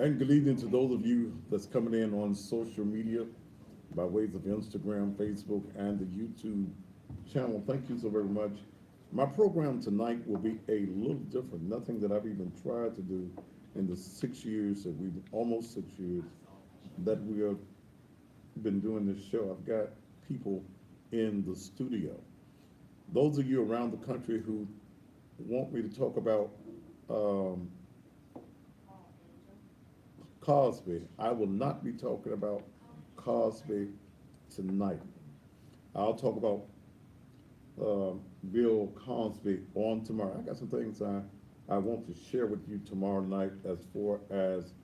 And good evening to those of you that's coming in on social media by ways of Instagram, Facebook, and the YouTube channel. Thank you so very much. My program tonight will be a little different. Nothing that I've even tried to do in the 6 years that we've, almost 6 years, that we have been doing this show. I've got people in the studio. Those of you around the country who want me to talk about Cosby, I will not be talking about Cosby tonight. I'll talk about Bill Cosby on tomorrow. I got some things I want to share with you tomorrow night as far as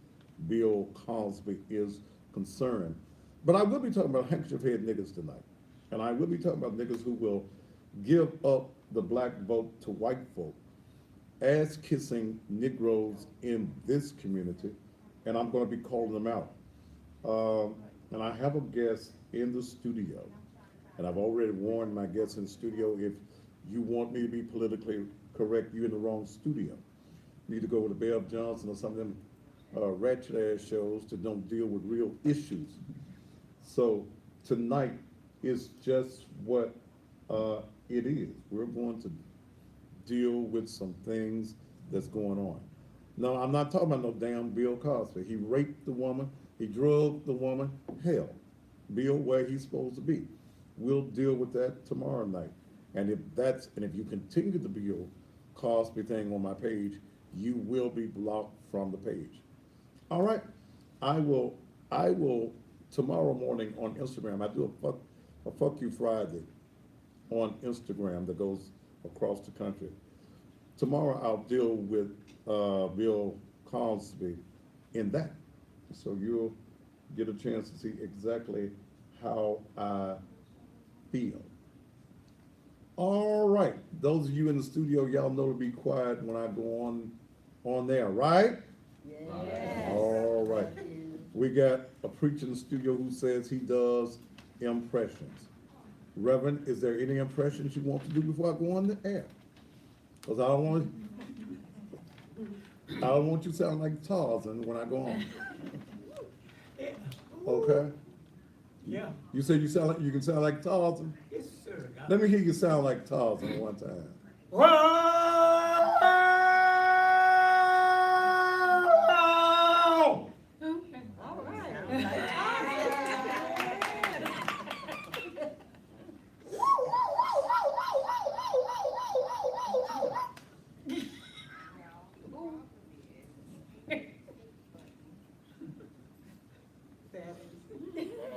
Bill Cosby is concerned. But I will be talking about handkerchief head niggas tonight. And I will be talking about niggas who will give up the black vote to white folk, ass kissing Negroes in this community, and I'm going to be calling them out. And I have a guest in the studio, and I've already warned my guests in the studio, if you want me to be politically correct, you're in the wrong studio. You need to go with a Bev Johnson or some of them ratchet ass shows that don't deal with real issues. So tonight is just what it is. We're going to deal with some things that's going on. No, I'm not talking about no damn Bill Cosby. He raped the woman, he drugged the woman. Hell, Bill where he's supposed to be. We'll deal with that tomorrow night. And if you continue the Bill Cosby thing on my page, you will be blocked from the page. All right, I will tomorrow morning on Instagram. I do a fuck you Friday on Instagram that goes across the country. Tomorrow I'll deal with Bill Cosby in that. So you'll get a chance to see exactly how I feel. All right, those of you in the studio, y'all know to be quiet when I go on there, right? Yes. All right. We got a preacher in the studio who says he does impressions. Reverend, is there any impressions you want to do before I go on the air? Because I don't want you to sound like Tarzan when I go on. Okay? Yeah. You said you can sound like Tarzan? Yes, sir. Let me hear you sound like Tarzan one time. Whoa! Okay. All right.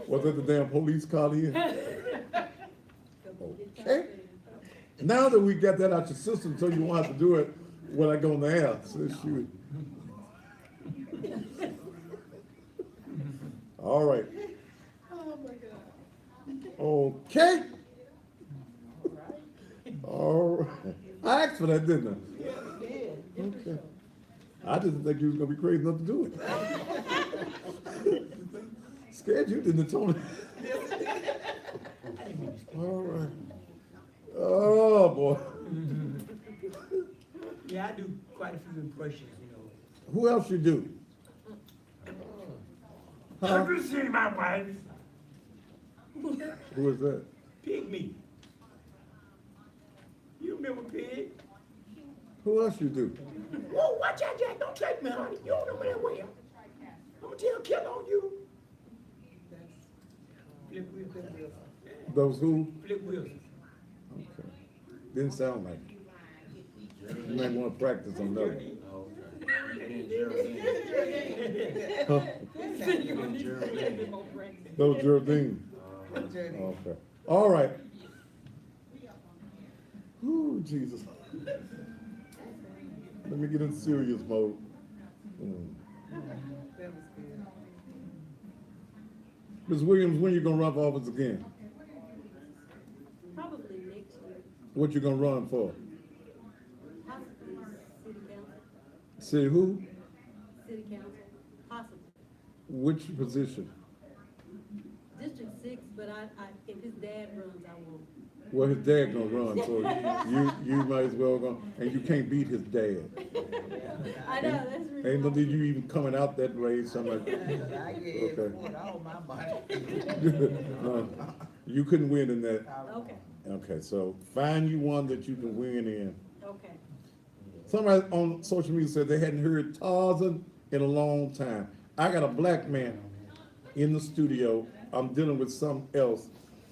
Was that the damn police car here? Okay. Now that we got that out your system, so you won't have to do it when I go on the air. So shoot. All right. Oh my God. Okay. All right. I asked for that, didn't I? Okay. I didn't think you was gonna be crazy enough to do it. Scared you, didn't it, Tony? All right. Oh boy. Yeah, I do quite a few impressions, you know. Who else you do? Have you seen my wife? Who is that? Pig me. You remember Pig? Who else you do? Whoa, watch out, Jack. Don't take me, honey. You don't know me that well. I'm gonna tell Kill on you. Flip Wilson. Those who? Flip Wilson. Okay. Didn't sound like it. You might want to practice on that one. Huh? Those Geraldine. Okay. All right. Ooh, Jesus. Let me get in serious mode. Ms. Williams, when you gonna run for office again? Probably next year. What you gonna run for? Possibly city council. Say who? City council. Possibly. Which position? District 6, but if his dad runs, I won't. Well, his dad gonna run, so you might as well go, and you can't beat his dad. I know, that's really. Ain't no need you even coming out that way, something like that. I get Okay. all my money. No, you couldn't win in that. Okay, Okay, so find you one that you can win in. okay. Somebody on social media said they hadn't heard Tarzan in a long time. I got a black man in the studio. I'm dealing with something else,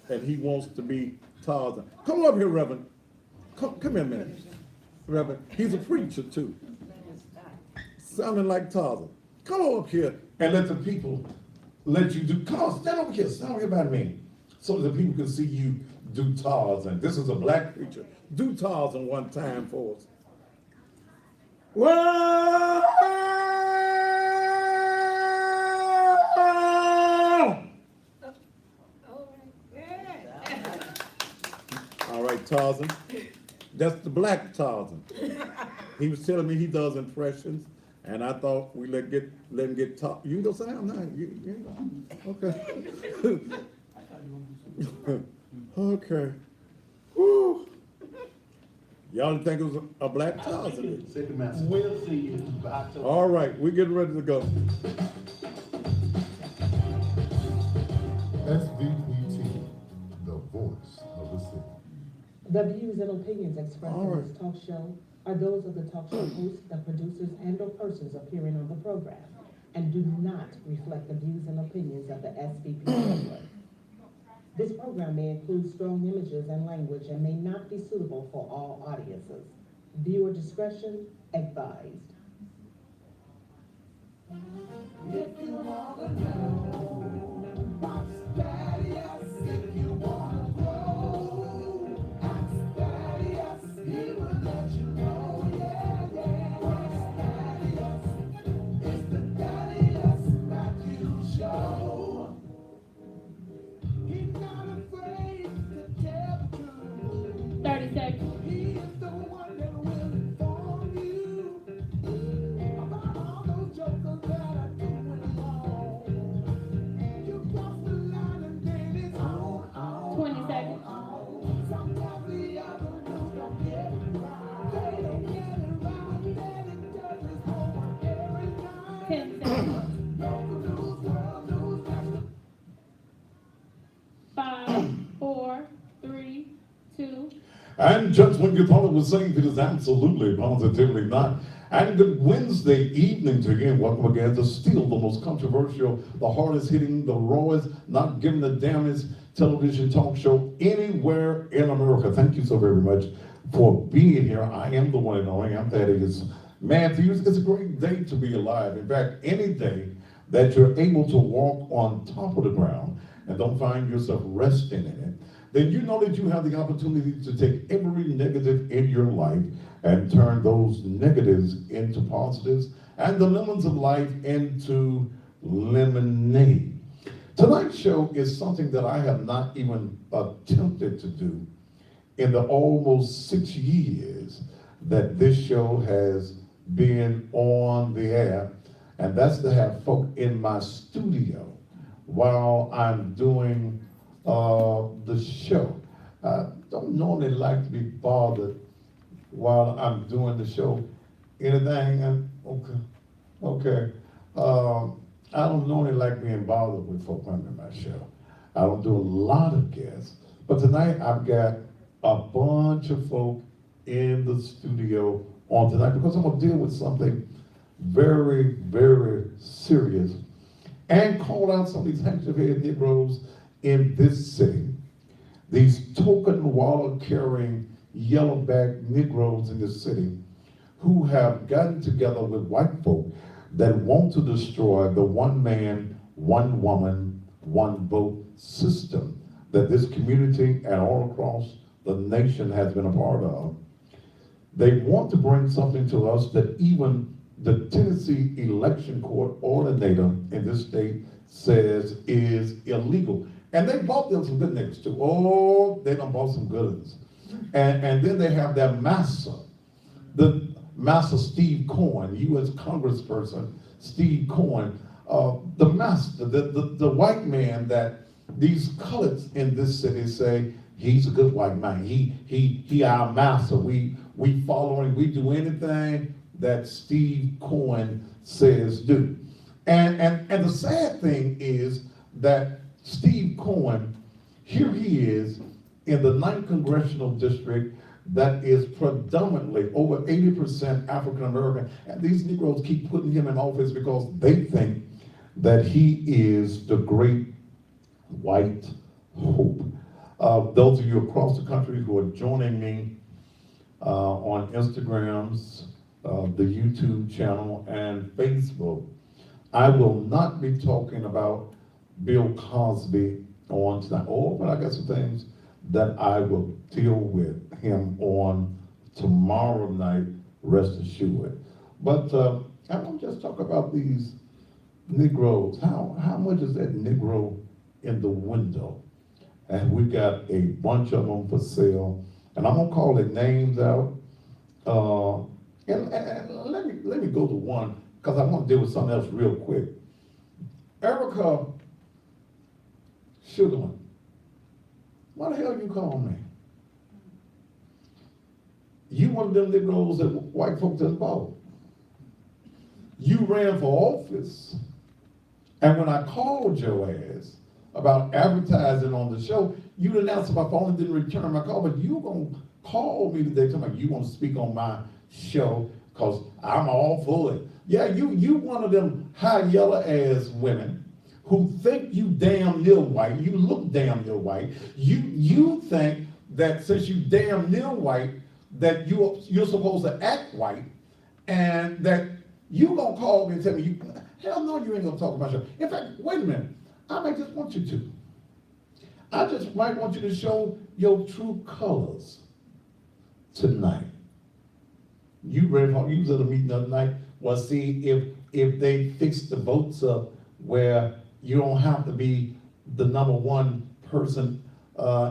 and he wants to be Tarzan. Come up here, Reverend. Come here a minute. Reverend, he's a preacher too. Sounding like Tarzan. Come on up here and let the people let you do. Come on, stand over here. Stand over here by me. So that the people can see you do Tarzan. This is a black preacher. Do Tarzan one time for us. Whoa! All right, Tarzan. That's the black Tarzan. He was telling me he does impressions, and I thought we let him get talk. You can go sit down now. Okay. Okay. Whew. Y'all didn't think it was a black Tarzan? We'll see you. All right, we're getting ready to go. SVPT, the voice of the city. The views and opinions expressed All in right. this talk show are those of the talk show host, the producers, and/or persons appearing on the program, and do not reflect the views and opinions of the SVP network. This program may include strong images and language and may not be suitable for all audiences. Viewer discretion advised. If you wanna know what's status, if you wanna grow, ask status, he will let you know, yeah, yeah. What's status? It's the daddiest that you show. He's not afraid to tell the truth. 30 seconds. He is the one that will inform you about all those jokers that are doing wrong. You cross the line and then it's on. 20 seconds. Sometimes the other dudes don't get it right. They don't get it right. Then it does its homework every night. 10 seconds. Local news, world news, national. 5, 4, 3, 2. And just when you thought it was safe, it is absolutely, positively not. And good Wednesday evening to you. Welcome again to still the most controversial, the hardest hitting, the rawest, not giving the damnest television talk show anywhere in America. Thank you so very much for being here. I am the one and only. I'm Thaddeus Matthews. It's a great day to be alive. In fact, any day that you're able to walk on top of the ground and don't find yourself resting in it, then you know that you have the opportunity to take every negative in your life and turn those negatives into positives and the lemons of life into lemonade. Tonight's show is something that I have not even attempted to do in the almost 6 years that this show has been on the air, and that's to have folk in my studio while I'm doing the show. I don't normally like to be bothered while I'm doing the show. Anything? Okay. I don't normally like being bothered with folk on my show. I don't do a lot of guests, but tonight I've got a bunch of folk in the studio on tonight because I'm gonna deal with something very, very serious and call out some of these handkerchief-head Negroes in this city. These token wallet-carrying yellowback Negroes in this city who have gotten together with white folk that want to destroy the one man, one woman, one vote system that this community and all across the nation has been a part of. They want to bring something to us that even the Tennessee Election Court ordinator in this state says is illegal. And they bought them some good niggas too. Oh, they done bought some good ones. And then they have their master, the master Steve Cohen, U.S. Congressperson Steve Cohen, the master, the white man that these coloreds in this city say he's a good white man. He our master. We follow him. We do anything that Steve Cohen says do. And the sad thing is that Steve Cohen, here he is in the 9th Congressional District that is predominantly over 80% African American. And these Negroes keep putting him in office because they think that he is the great white hope. Those of you across the country who are joining me on Instagrams, the YouTube channel, and Facebook, I will not be talking about Bill Cosby on tonight. Oh, but I got some things that I will deal with him on tomorrow night, rest assured. But I want to just talk about these Negroes. How much is that Negro in the window? And we got a bunch of them for sale. And I'm gonna call their names out. And let me go to one, because I want to deal with something else real quick. Erica Sugarman. What the hell you call me? You one of them Negroes that white folks didn't vote. You ran for office, and when I called your ass about advertising on the show, you didn't answer my phone and didn't return my call, but you gonna call me today talking about you want to speak on my show, because I'm all for it. Yeah, you one of them high yellow ass women who think you damn near white. You look damn near white. You think that since you damn near white, that you're supposed to act white, and that you gonna call me and tell me hell no, you ain't gonna talk about your show. In fact, wait a minute, I might just want you to. I just might want you to show your true colors tonight. You ready for, you was at a meeting the other night. Well, see, if they fix the votes up where you don't have to be the number one person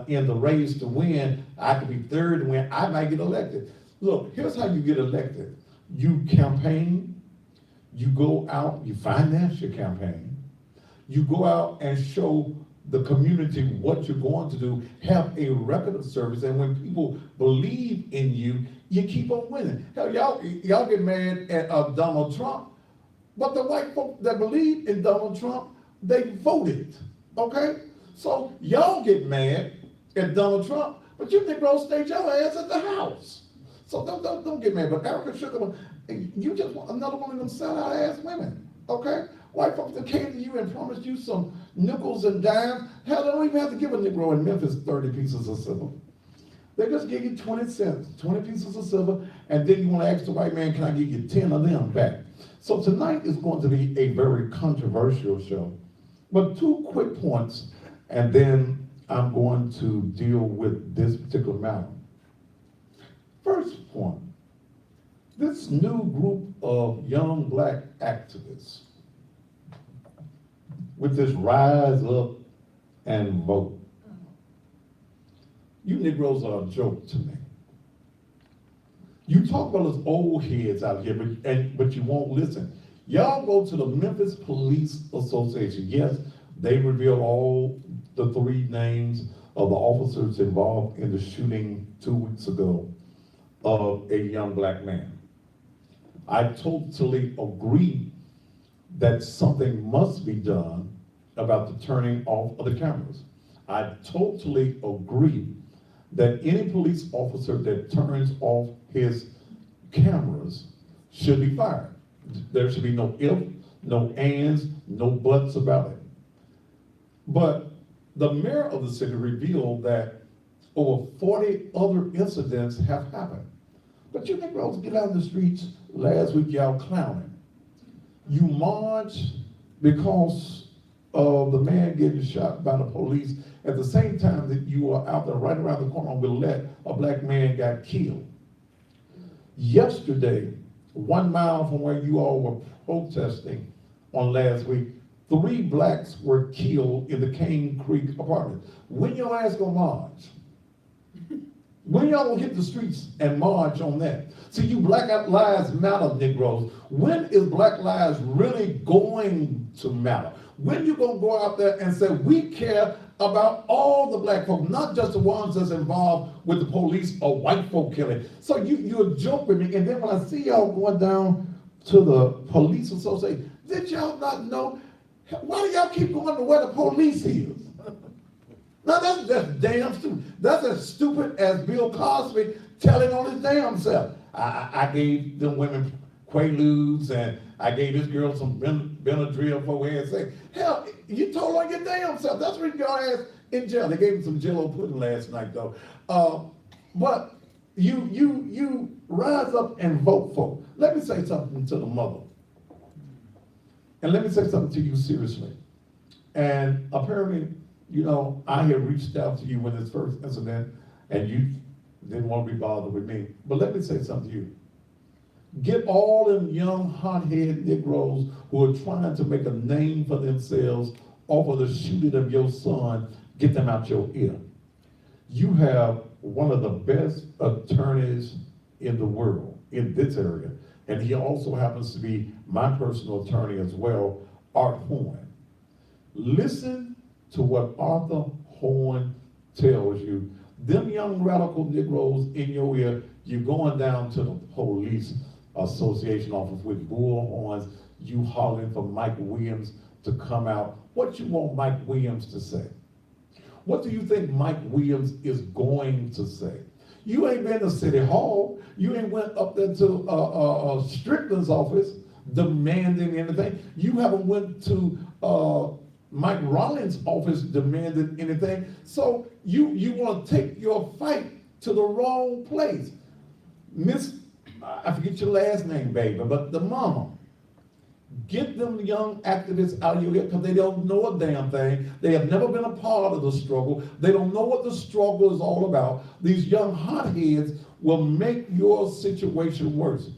in the race to win, I could be third to win, I might get elected. Look, here's how you get elected. You campaign, you go out, you finance your campaign, you go out and show the community what you're going to do, have a record of service, and when people believe in you, you keep on winning. Hell, y'all get mad at Donald Trump, but the white folk that believe in Donald Trump, they voted, okay? So y'all get mad at Donald Trump, but you Negroes stayed your ass at the house. So don't get mad. But Erica Sugarman, you just want another one of them sellout ass women, okay? White folks that came to you and promised you some nickels and dimes. Hell, they don't even have to give a Negro in Memphis 30 pieces of silver. They just give you 20 cents, 20 pieces of silver, and then you want to ask the white man, can I give you 10 of them back? So tonight is going to be a very controversial show. But 2 quick points, and then I'm going to deal with this particular matter. First point, this new group of young black activists with this rise up and vote. You Negroes are a joke to me. You talk about those old heads out here, but you won't listen. Y'all go to the Memphis Police Association. Yes, they revealed all the 3 names of the officers involved in the shooting 2 weeks ago of a young black man. I totally agree that something must be done about the turning off of the cameras. I totally agree that any police officer that turns off his cameras should be fired. There should be no if, no ands, no buts about it. But the mayor of the city revealed that over 40 other incidents have happened. But you Negroes get out in the streets last week, y'all clowning. You marched because of the man getting shot by the police at the same time that you were out there right around the corner on Willette, a black man got killed. Yesterday, 1 mile from where you all were protesting on last week, 3 blacks were killed in the Cane Creek apartment. When your ass gonna march? When y'all gonna hit the streets and march on that? See, you Black Lives Matter Negroes, when is Black Lives really going to matter? When you gonna go out there and say, we care about all the black folk, not just the ones that's involved with the police or white folk killing. So you're joking me, and then when I see y'all going down to the police association, did y'all not know? Why do y'all keep going to where the police is? Now that's just damn stupid. That's as stupid as Bill Cosby telling on his damn self. I gave them women Quaaludes and I gave this girl some Benadryl for her sex. Hell, you told on your damn self. That's what your ass in jail. They gave him some Jell-O pudding last night though. But you rise up and vote for. Let me say something to the mother. And let me say something to you seriously. And apparently, you know, I had reached out to you when this first incident and you didn't want to be bothered with me. But let me say something to you. Get all them young, hot-headed Negroes who are trying to make a name for themselves off of the shooting of your son, get them out your ear. You have one of the best attorneys in the world in this area. And he also happens to be my personal attorney as well, Art Horn. Listen to what Arthur Horn tells you. Them young radical Negroes in your ear, you're going down to the police association office with bullhorns, you hollering for Mike Williams to come out. What you want Mike Williams to say? What do you think Mike Williams is going to say? You ain't been to City Hall. You ain't went up there to Strickland's office demanding anything. You haven't went to Mike Rollins' office demanding anything. So you want to take your fight to the wrong place. Miss, I forget your last name, baby, but the mama. Get them young activists out of your ear because they don't know a damn thing. They have never been a part of the struggle. They don't know what the struggle is all about. These young hotheads will make your situation worse.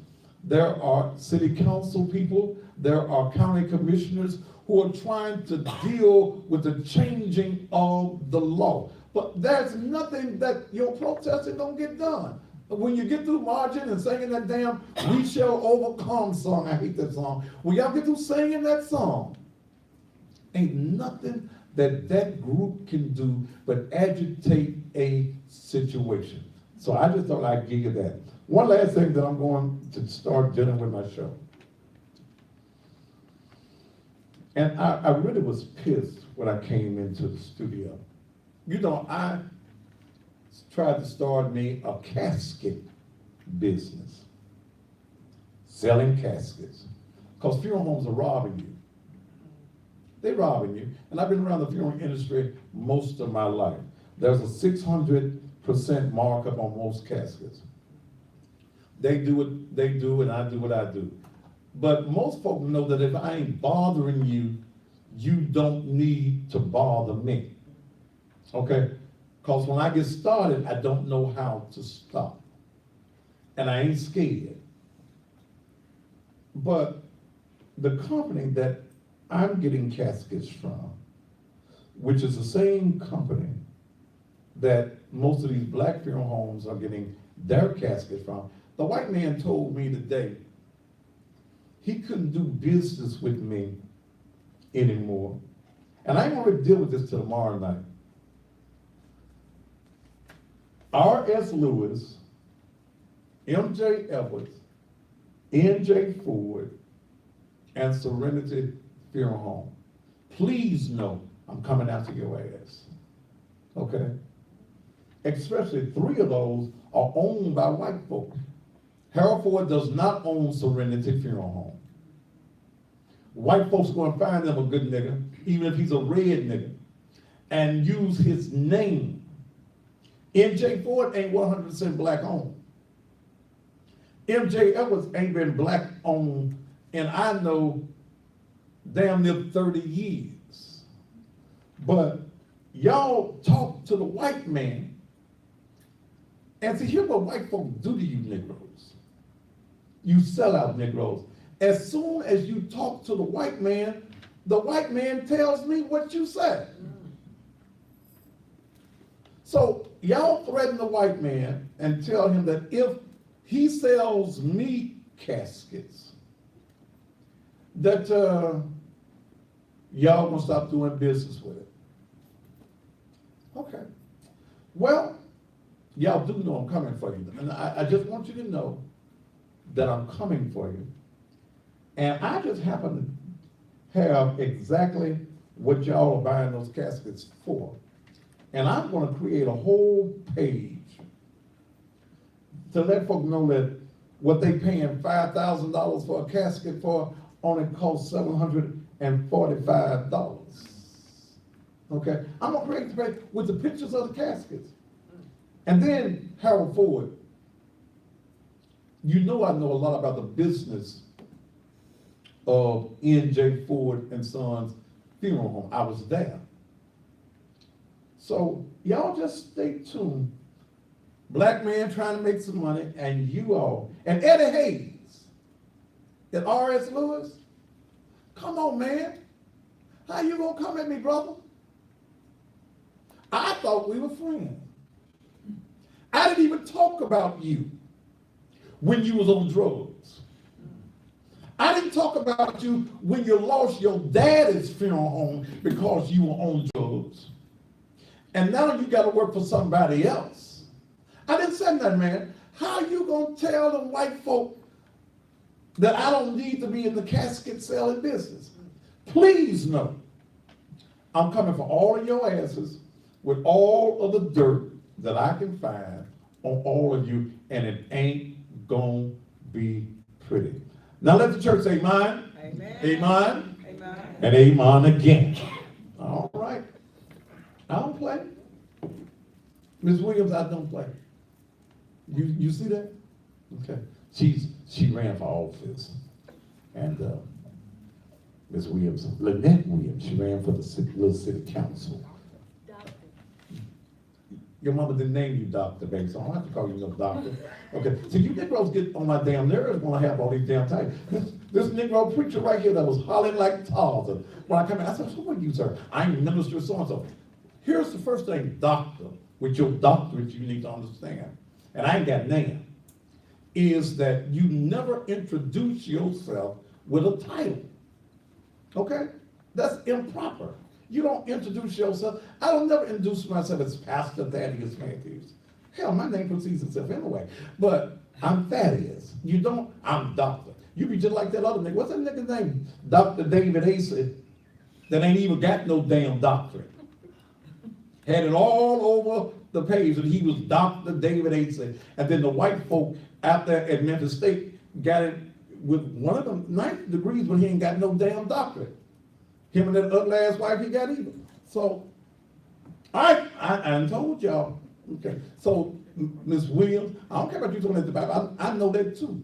There are city council people, there are county commissioners who are trying to deal with the changing of the law. But there's nothing that your protesting gonna get done. When you get through marching and singing that damn "We Shall Overcome" song, I hate that song. When y'all get through singing that song, ain't nothing that group can do but agitate a situation. So I just thought I'd give you that. One last thing that I'm going to start dealing with my show. And I really was pissed when I came into the studio. You know, I tried to start me a casket business, selling caskets, because funeral homes are robbing you. They're robbing you. And I've been around the funeral industry most of my life. There's a 600% markup on most caskets. They do what they do, and I do what I do. But most folks know that if I ain't bothering you, you don't need to bother me. Okay? Because when I get started, I don't know how to stop. And I ain't scared. But the company that I'm getting caskets from, which is the same company that most of these black funeral homes are getting their caskets from, the white man told me today he couldn't do business with me anymore. And I ain't gonna deal with this till tomorrow night. R.S. Lewis, M.J. Edwards, N.J. Ford, and Serenity Funeral Home. Please know I'm coming after your ass. Okay? Especially 3 of those are owned by white folks. Harold Ford does not own Serenity Funeral Home. White folks are going to find them a good nigga, even if he's a red nigga, and use his name. N.J. Ford ain't 100% black owned. M.J. Edwards ain't been black owned, and I know damn near 30 years. But y'all talk to the white man, and see, here's what white folks do to you Negroes. You sell out Negroes. As soon as you talk to the white man tells me what you said. So y'all threaten the white man and tell him that if he sells me caskets, that y'all gonna stop doing business with it. Okay. Well, y'all do know I'm coming for you. And I just want you to know that I'm coming for you. And I just happen to have exactly what y'all are buying those caskets for. And I'm gonna create a whole page to let folk know that what they paying $5,000 for a casket for only costs $745. Okay, I'm gonna create the page with the pictures of the caskets. And then Harold Ford, you know I know a lot about the business of N.J. Ford and Sons Funeral Home. I was there. So y'all just stay tuned. Black man trying to make some money, and you all, and Eddie Hayes, and R.S. Lewis, come on, man. How you gonna come at me, brother? I thought we were friends. I didn't even talk about you when you was on drugs. I didn't talk about you when you lost your daddy's funeral home because you were on drugs. And now you gotta work for somebody else. I didn't say that, man. How you gonna tell the white folk that I don't need to be in the casket selling business? Please know, I'm coming for all of your asses with all of the dirt that I can find on all of you, and it ain't gonna be pretty. Now let the church say amen. Amen. Amen. Amen. And amen again. All right. I don't play. Ms. Williams, I don't play. You see that? Okay. She ran for office. And Ms. Williams, Lynette Williams, she ran for the little city council. Your mama didn't name you doctor, baby, so I don't have to call you no doctor. Okay, so you Negroes get on my damn nerves when I have all these damn titles. This Negro preacher right here that was hollering like Tarzan. When I come in, I said, who are you, sir? I'm Minister so-and-so. Here's the first thing, doctor, with your doctorate you need to understand, and I ain't got name, is that you never introduce yourself with a title. Okay? That's improper. You don't introduce yourself. I don't never introduce myself as Pastor Thaddeus Matthews. Hell, my name precedes itself anyway. But I'm Thaddeus. You don't, I'm doctor. You be just like that other nigga. What's that nigga's name? Dr. David Acey, that ain't even got no damn doctorate. Had it all over the page that he was Dr. David Acey. And then the white folk out there at Memphis State got it with one of them 9th degrees, but he ain't got no damn doctorate. Him and that ugly ass wife, he got either. So, I told y'all. Okay, so Ms. Williams, I don't care about you talking about the Bible. I know that too.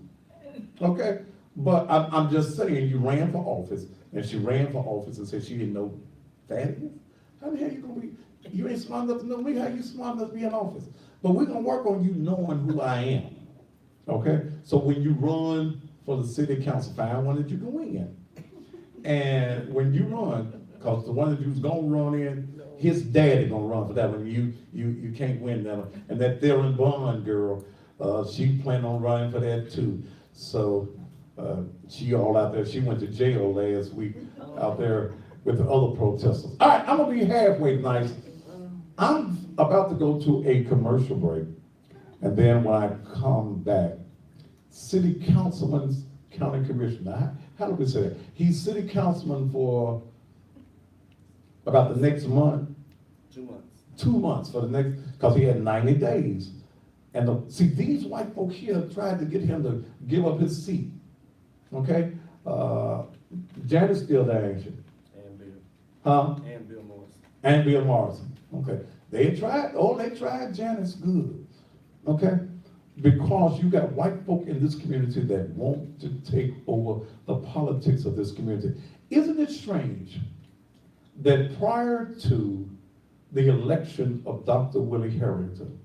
Okay, but I'm just saying you ran for office, and she ran for office and said she didn't know Thaddeus. How the hell you gonna be? You ain't smart enough to know me. How you smart enough to be in office? But we're gonna work on you knowing who I am. Okay, so when you run for the city council, find one that you can win. And when you run, because the one that you was gonna run in, his daddy gonna run for that one. You can't win that one. And that Theron Bond girl, she planned on running for that too. So she all out there. She went to jail last week out there with the other protesters. All right, I'm gonna be halfway tonight. I'm about to go to a commercial break, and then when I come back, city councilman's county commissioner. How do we say that? He's city councilman for about the next month. 2 months. 2 months for the next, because he had 90 days. And see, these white folk here tried to get him to give up his seat. Okay? Janet's still there, ain't she? And Bill. Huh? And Bill Morrison. And Bill Morrison. Okay. They tried Janet's good. Okay? Because you got white folk in this community that want to take over the politics of this community. Isn't it strange that prior to the election of Dr. Willie Harrington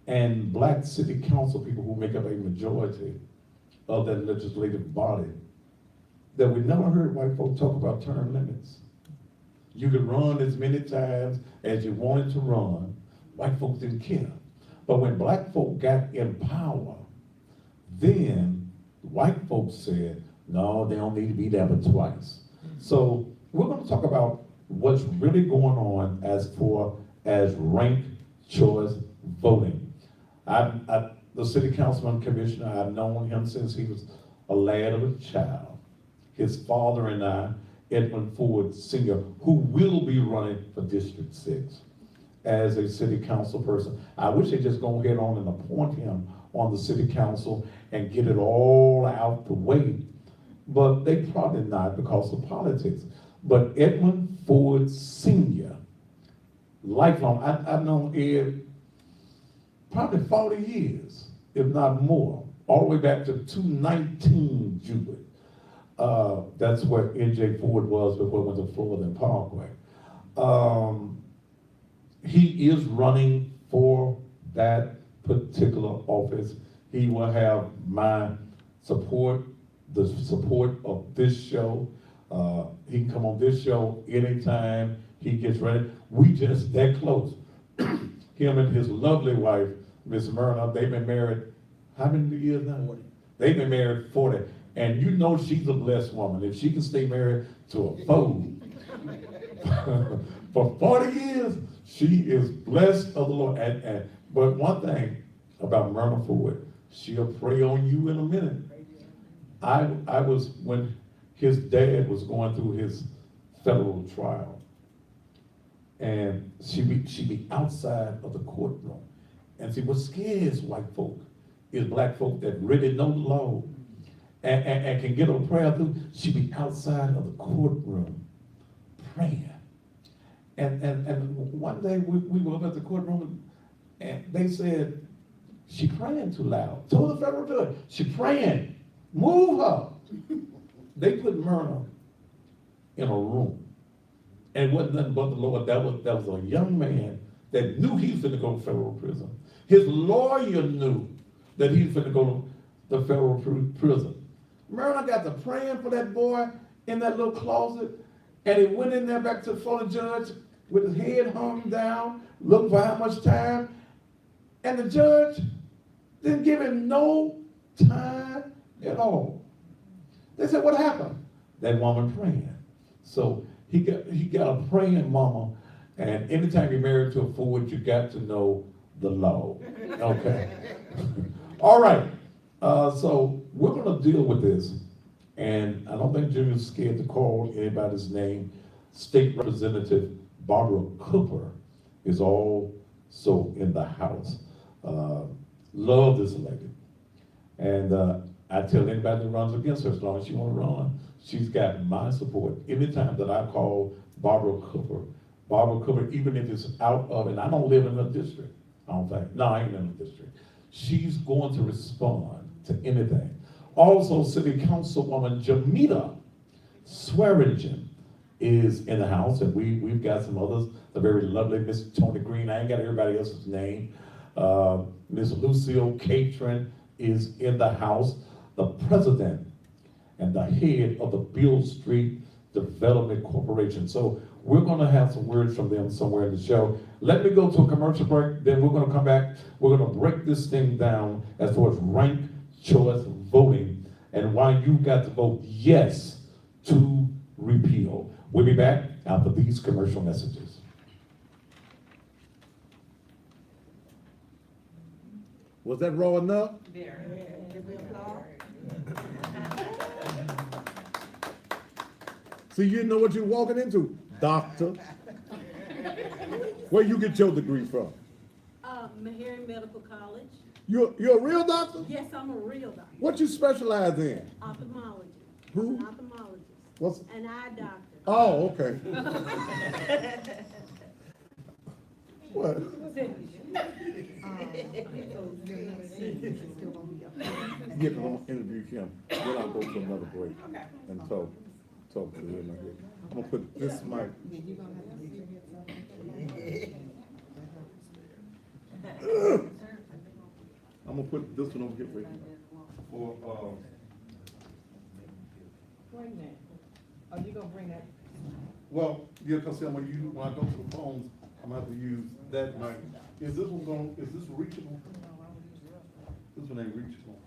and black city council people who make up a majority of that legislative body, that we never heard white folk talk about term limits? You could run as many times as you wanted to run. White folks didn't care. But when black folk got in power, then white folks said, no, they don't need to be there but twice. So we're going to talk about what's really going on as for as ranked choice voting. The city councilman commissioner, I've known him since he was a lad of a child. His father and I, Edmund Ford Sr., who will be running for District 6 as a city council person. I wish they'd just go ahead on and appoint him on the city council and get it all out the way. But they probably not because of politics. But Edmund Ford Sr., lifelong, I've known Ed probably 40 years, if not more, all the way back to 219 Jubit. That's where N.J. Ford was before it went to Florida and Parkway. He is running for that particular office. He will have my support, the support of this show. He can come on this show anytime he gets ready. We just that close. Him and his lovely wife, Miss Myrna, they've been married, how many years now? 40. They've been married 40. And you know she's a blessed woman. If she can stay married to a fool for 40 years, she is blessed of the Lord. But one thing about Myrna Ford, she'll pray on you in a minute. I was, when his dad was going through his federal trial, and she'd be outside of the courtroom. And see, what scares white folk is black folk that really know the law and can get a prayer through. She'd be outside of the courtroom praying. And one day we were up at the courtroom and they said, she praying too loud. Told the federal judge, she praying, move her. They put Myrna in a room. And wasn't nothing but the Lord. That was a young man that knew he was going to go to federal prison. His lawyer knew that he was going to go to the federal prison. Myrna got to praying for that boy in that little closet, and he went in there back to the front of the judge with his head hung down, looking for how much time, and the judge didn't give him no time at all. They said, what happened? That woman praying. So he got a praying mama, and anytime you're married to a Ford, you got to know the law. Okay. All right. So we're going to deal with this, and I don't think Junior's scared to call anybody's name. State Representative Barbara Cooper is also in the House. Love this lady, and I tell anybody that runs against her, as long as she want to run, she's got my support. Anytime that I call Barbara Cooper, even if it's out of, and I don't live in a district, I don't think, no, I ain't in a district. She's going to respond to anything. Also, City Councilwoman Jamita Swearingen is in the House, and we've got some others, the very lovely Miss Tony Green, I ain't got everybody else's name. Miss Lucille Catron is in the House. The president and the head of the Beale Street Development Corporation. So we're gonna have some words from them somewhere in the show. Let me go to a commercial break, then we're gonna come back. We're gonna break this thing down as far as ranked choice voting and why you've got to vote yes to repeal. We'll be back after these commercial messages. Was that raw enough? See, you know what you're walking into, doctor. Where you get your degree from? Meharry Medical College. You're a real doctor? Yes, I'm a real doctor. What you specialize in? Ophthalmology. Who? I'm an ophthalmologist. What's? An eye doctor. Oh, okay. What? Yeah, I'm gonna interview him, then I'll go to another break and talk to him. I'm gonna put this mic. I'm gonna put this one over here for you. Bring that. Are you gonna bring that? Well, yeah, cause see, when I go to the phones, I'm gonna have to use that mic. Is this reachable? This one ain't reachable.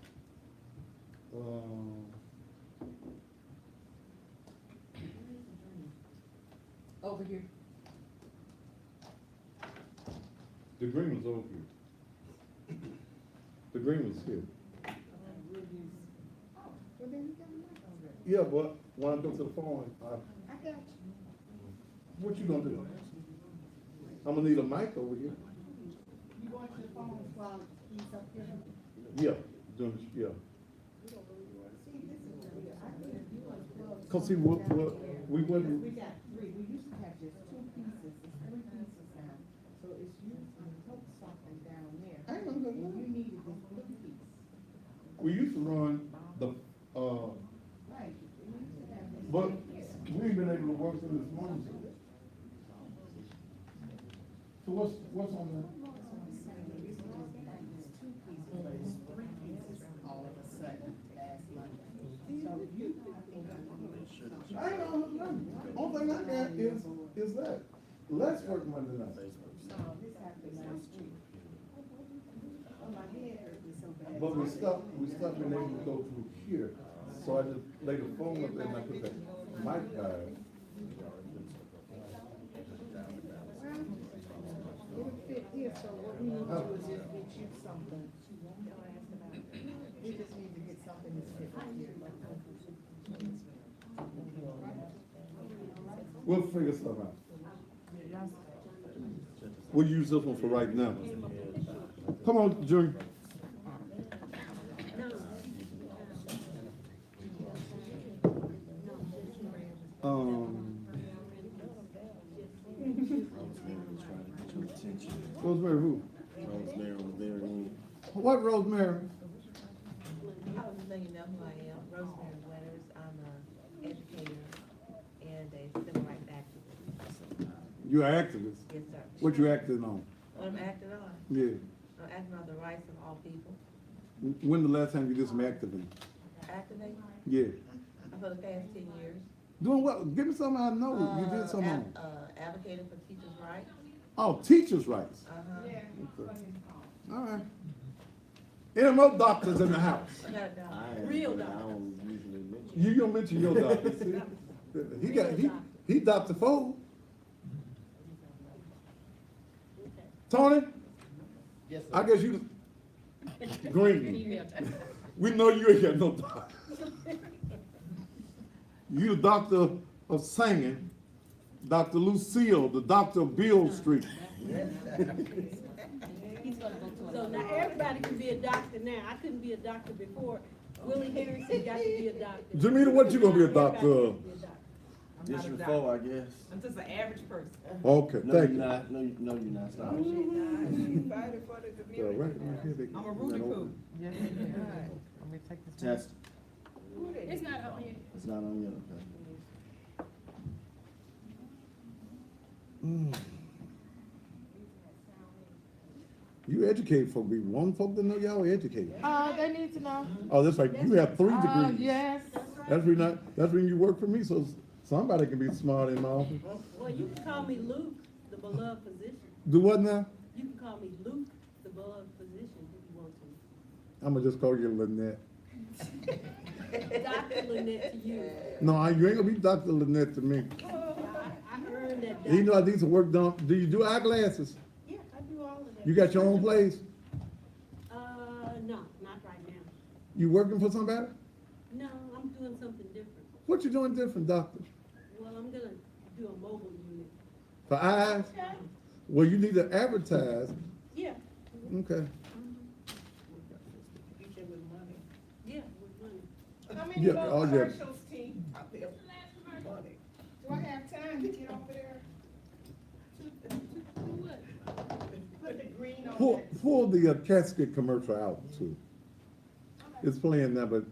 Over here. The green one's over here. The green one's here. Yeah, but when I go to the phone, I got you. what you gonna do? I'm gonna need a mic over here. You want your phone while he's up here? Yeah, yeah. See, this is weird. I think you want to. Cause see, what, we We wouldn't, got three, we used to have just two pieces, it's three pieces now. So it's you and hook something down there. I ain't gonna do And that. you needed this blue piece. we used to run the, Right. We used to have this. but right here. we ain't been able to work through this morning. So what's on there? That's what I'm saying. It used to just be like this two pieces, but it's three pieces all of a sudden last Monday. So you, I think I want to make sure. I ain't know, only thing I got is that, let's work Monday night. No, this happened last week. Oh, my head hurt me so bad. But we stopped being able to go through here, so I just laid the phone up there and I put that mic guy. It'll fit here, so what we need to do is just get you something. We just need to get something that's fit right here. We'll figure something out. We'll use this one for right now. Come on, Junior. Rosemary who? Rosemary on the very end. What Rosemary? I was letting you know who I am, Rosemary Winters. I'm an educator and a civil rights activist. You're an activist. Yes, sir. What you acting on? What I'm acting on? Yeah. I'm acting on the rights of all people. When the last time you did some activism? Activate Yeah. for the past 10 years. Doing what? Give me something I know. You did something on. Advocating for teachers' rights. Oh, teachers' rights. Uh-huh. All right. Any more doctors in the house? I got it down. I Real I doctor. don't usually mention. You gonna mention your doctor, see? He Dr. Ford. Tony? Yes, I guess you, Green. We know you ain't got no doctor. You the doctor of singing, Dr. Lucille, the doctor of Beale Street. So now everybody can be a doctor now. I couldn't be a doctor before. Willie Harrison got to be a doctor. Jamila, what you gonna be a doctor Everybody of? can be a doctor. District 4, I guess. I'm just an average person. Okay, No, thank you're you. not. No, you're not. Stop. Fighting for the community. I'm a Rudy Poo. Yes, Test. It's not on yet. It's not on yet, okay. You educate folk, be one folk to know y'all educated. They need to know. Oh, that's right, you have 3 degrees. Yes. That's when you work for me, so somebody can be smart in my office. Well, you can call me Luke, the beloved physician. Do what now? You can call me Luke, the beloved physician, if you want to. I'ma just call you Lynette. Dr. Lynette to you. No, you ain't gonna be Dr. Lynette to me. I heard that. You know I need some work done. Do you do eyeglasses? Yeah, I do all of that. You got your own place? No, not right now. You working for somebody? No, I'm doing something different. What you doing different, doctor? Well, I'm gonna do a mobile unit. For eyes? Well, you need to advertise. Yeah, Okay. yeah, with money. How many Yeah, more oh, yeah. commercials, team, out there? Money. Do I have time to get over there? Put the green on it. Pull the Casket commercial out too. It's playing now, but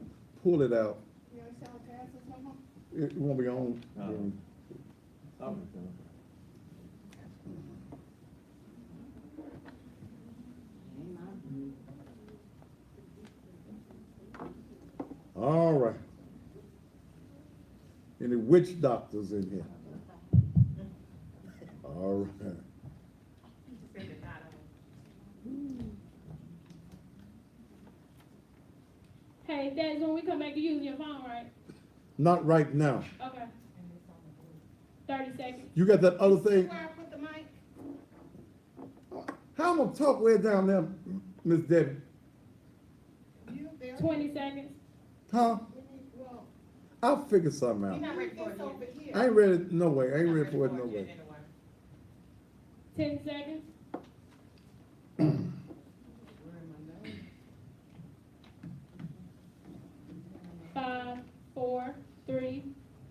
pull it out. You know, sell passes no more? It won't be on. All right. Any witch doctors in here? All right. Hey, that's when we come back to use your phone, right? Not right now. Okay. 30 seconds. You got that other thing? Where I put the mic? How I'm gonna talk way down there, Miss Debbie? You there? 20 seconds. Huh? Well, I'll figure something we're out. not ready for it over here. I ain't ready, no way, I ain't ready for it, no way. 10 seconds. 5, 4, 3,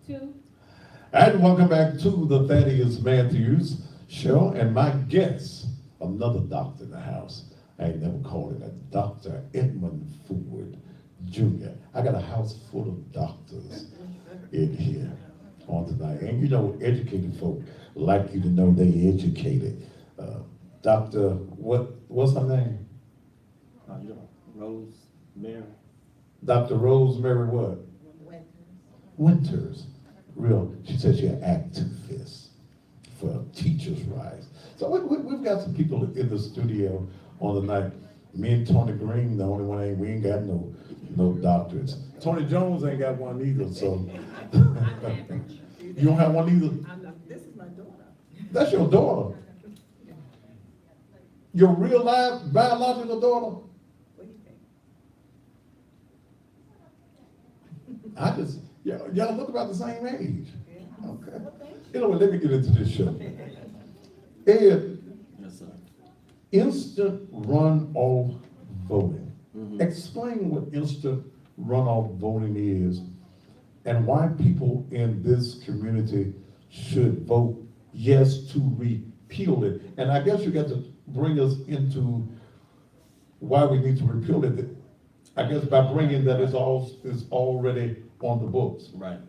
2. And welcome back to the Thaddeus Matthews Show, and my guest, another doctor in the house. I ain't never called him that, Dr. Edmund Ford Jr. I got a house full of doctors in here on tonight. And you know, educated folk like you to know they educated. Dr. What's her name? You know, Rose, Mary. Dr. Rosemary what? Winters. Real, she said she's an activist for teachers' rights. So we've got some people in the studio on the night. Me and Tony Green, the only one we ain't got no doctorates. Tony Jones ain't got one either, so. You don't have one either? This is my daughter. That's your daughter? Your real life biological daughter? What do you think? Y'all look about the same age. Yeah. Okay. Well, thank you. Anyway, let me get into this show. Ed, Yes, sir. instant runoff voting. Mhm. Explain what instant runoff voting is and why people in this community should vote yes to repeal it. And I guess you got to bring us into why we need to repeal it. I guess by bringing that it's already on the books. Right.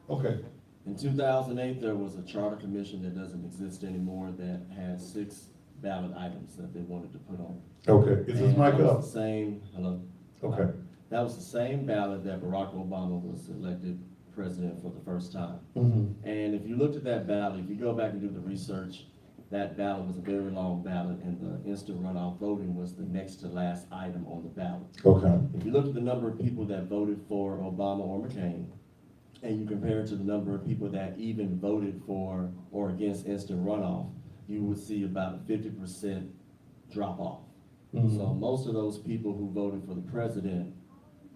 Okay. In 2008, there was a charter commission that doesn't exist anymore that had 6 ballot items that they wanted to put on. Okay. Is this And mic that was up? the same, hello? Okay. That was the same ballot that Barack Obama was elected president for the first time. Mm-hmm. And if you looked at that ballot, if you go back and do the research, that ballot was a very long ballot, and the instant runoff voting was the next to last item on the ballot. Okay. If you look at the number of people that voted for Obama or McCain, and you compare it to the number of people that even voted for or against instant runoff, you would see about a 50% drop off. Mhm. So most of those people who voted for the president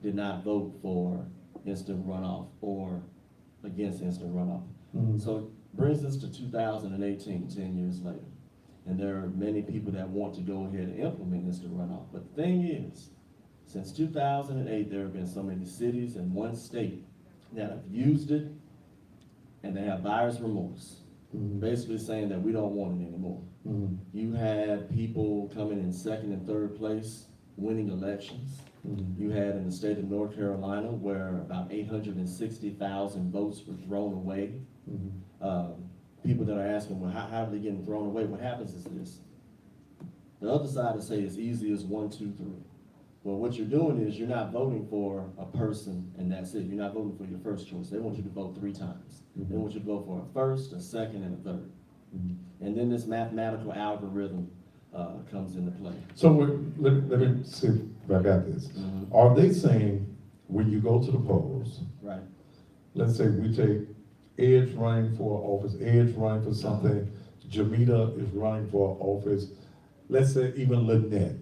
did not vote for instant runoff or against instant runoff. Mhm. So it brings us to 2018, 10 years later. And there are many people that want to go ahead and implement instant runoff. But the thing is, since 2008, there have been so many cities and one state that have used it, and they have buyer's remorse, Mhm. basically saying that we don't want it anymore. Mhm. You had people coming in second and third place, winning elections. Mhm. You had in the state of North Carolina where about 860,000 votes were thrown away. Mhm. People that are asking, well, how are they getting thrown away? What happens is this. The other side will say it's easy as 1, 2, 3. Well, what you're doing is you're not voting for a person and that's it. You're not voting for your first choice. They want you to vote 3 times. They want you to vote for a first, a second, and a third. Mhm. And then this mathematical algorithm comes into play. So let me see if I got this. Mhm. Are they saying when you go to the polls, Right. let's say we take Ed's running for office, Ed's running for something, Jamita is running for office, let's say even Lynette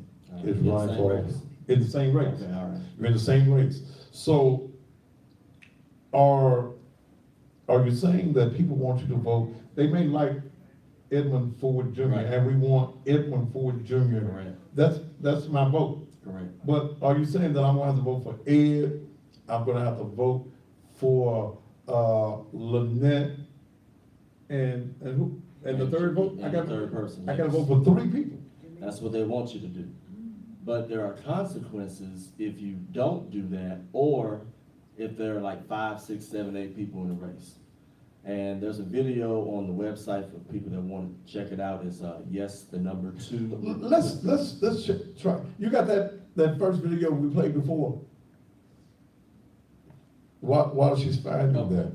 is In the running same for race? office. In the same race. Okay, all right. You're in the same race. So are you saying that people want you to vote? They may like Edmund Ford Jr. Right. and we want Edmund Ford Jr. Correct. That's my vote. Correct. But are you saying that I'm gonna have to vote for Ed? I'm gonna have to vote for Lynette and who? And the third vote? And the third person, I gotta yes. vote for 3 people. That's what they want you to do. But there are consequences if you don't do that, or if there are like 5, 6, 7, 8 people in the race. And there's a video on the website for people that want to check it out. It's yes, the number 2. Let's try. You got that first video we played before? While she's finding Okay. that.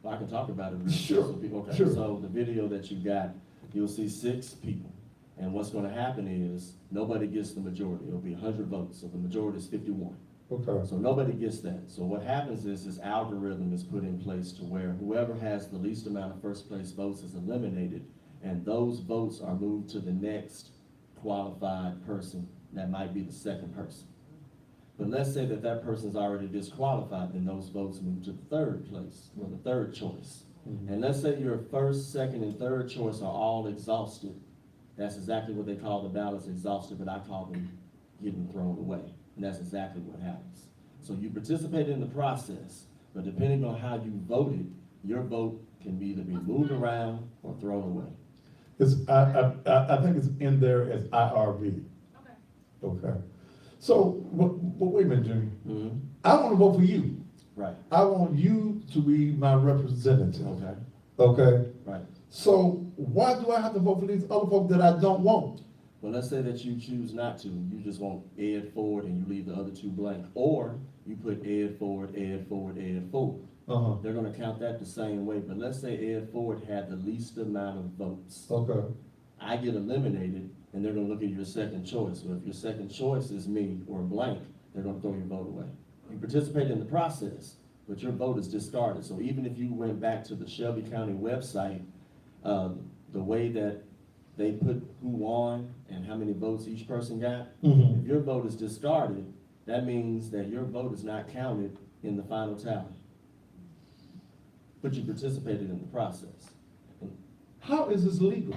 Well, I can talk about it. Sure, So people, okay. sure. So the video that you got, you'll see 6 people. And what's going to happen is nobody gets the majority. It'll be 100 votes. So the majority is 51. Okay. So nobody gets that. So what happens is this algorithm is put in place to where whoever has the least amount of first place votes is eliminated, and those votes are moved to the next qualified person, that might be the second person. But let's say that that person's already disqualified, then those votes move to the third place, or the third choice. And let's say your first, second, and third choice are all exhausted. That's exactly what they call the ballots, exhausted, but I call them getting thrown away. And that's exactly what happens. So you participated in the process, but depending on how you voted, your vote can either be moved around or thrown away. I think it's in there as IRV. Okay. So, but wait a minute, Jimmy. Mm-hmm. I want to vote for you. Right. I want you to be my representative. Okay. Okay? Right. So why do I have to vote for these other folks that I don't want? Well, let's say that you choose not to. You just want Ed Ford and you leave the other two blank. Or you put Ed Ford, Ed Ford, Ed Ford. Uh-huh. They're gonna count that the same way, but let's say Ed Ford had the least amount of votes. Okay. I get eliminated, and they're gonna look at your second choice. Well, if your second choice is me or blank, they're gonna throw your vote away. You participate in the process, but your vote is discarded. So even if you went back to the Shelby County website, the way that they put who won and how many votes each person got, Mhm. if your vote is discarded, that means that your vote is not counted in the final tally. But you participated in the process. How is this legal?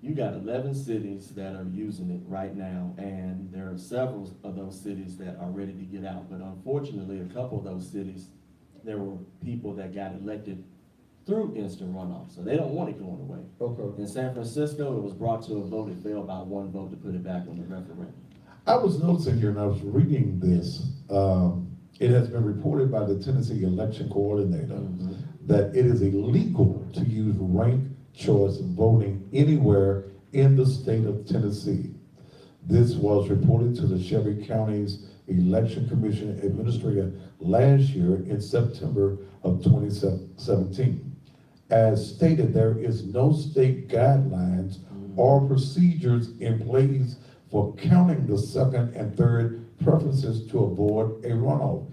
You got 11 cities that are using it right now, and there are several of those cities that are ready to get out. But unfortunately, a couple of those cities, there were people that got elected through instant runoff, so they don't want it going away. Okay. In San Francisco, it was brought to a vote, it failed by one vote to put it back on the referendum. I was noticing here, and I was reading this, it has been reported by the Tennessee election coordinator Mhm. that it is illegal to use ranked choice voting anywhere in the state of Tennessee. This was reported to the Shelby County's Election Commission Administrator last year in September of 2017. As stated, there is no state guidelines or procedures in place for counting the second and third preferences to avoid a runoff.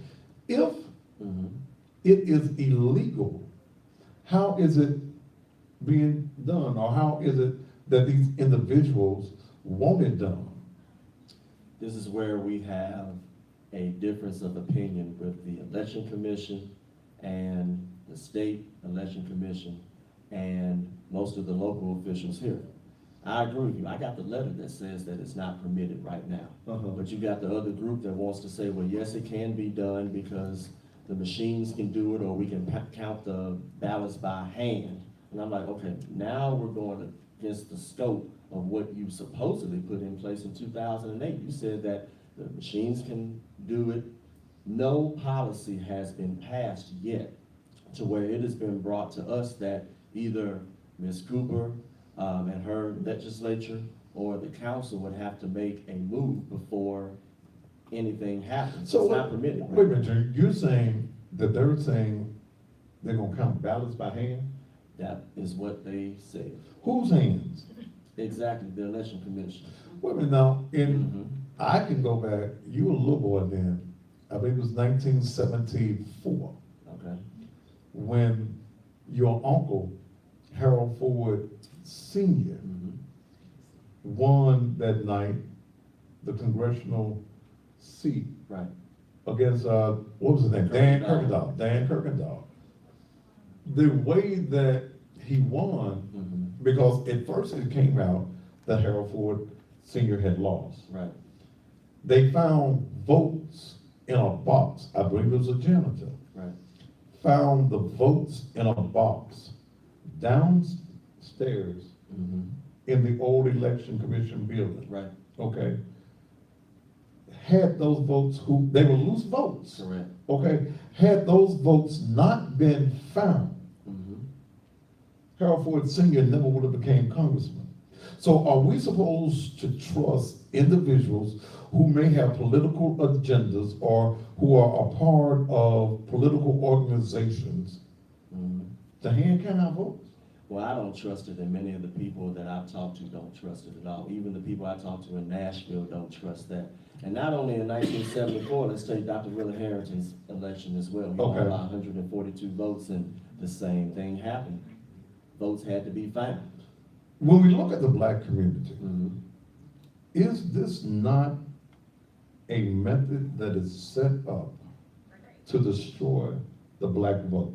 If Mhm. it is illegal, how is it being done, or how is it that these individuals want it done? This is where we have a difference of opinion with the election commission and the state election commission and most of the local officials here. I agree with you. I got the letter that says that it's not permitted right now. Uh-huh. But you got the other group that wants to say, well, yes, it can be done because the machines can do it, or we can count the ballots by hand. And I'm like, okay, now we're going against the scope of what you supposedly put in place in 2008. You said that the machines can do it. No policy has been passed yet to where it has been brought to us that either Ms. Cooper and her legislature or the council would have to make a move before anything happens. So It's not permitted. Wait a minute, Jerry. You're saying that they're saying they're gonna count ballots by hand? That is what they said. Whose hands? Exactly, the election commission. Wait a minute now, Mhm. I can go back, you were a little boy then, I believe it was 1974, Okay. when your uncle, Harold Ford Sr., Mhm. won that night the congressional seat Right. against, what was his name? Dan Kirkendall. Kirkendall. The way that he won, Mhm. because at first it came out that Harold Ford Sr. had lost. Right. They found votes in a box, I believe it was a janitor, Right. found the votes in a box downstairs Mhm. in the old election commission building, Right. okay? Had those votes they were loose votes, Correct. okay? Had those votes not been found, Mhm. Harold Ford Sr. never would have became congressman. So are we supposed to trust individuals who may have political agendas or who are a part of political organizations Mhm. to hand count our votes? Well, I don't trust it, and many of the people that I've talked to don't trust it at all. Even the people I talked to in Nashville don't trust that. And not only in 1974, let's take Dr. Willie Harrington's election as well. He won Okay. by 142 votes, and the same thing happened. Votes had to be found. when we look at the black community, Mhm. is this not a method that is set up to destroy the black vote?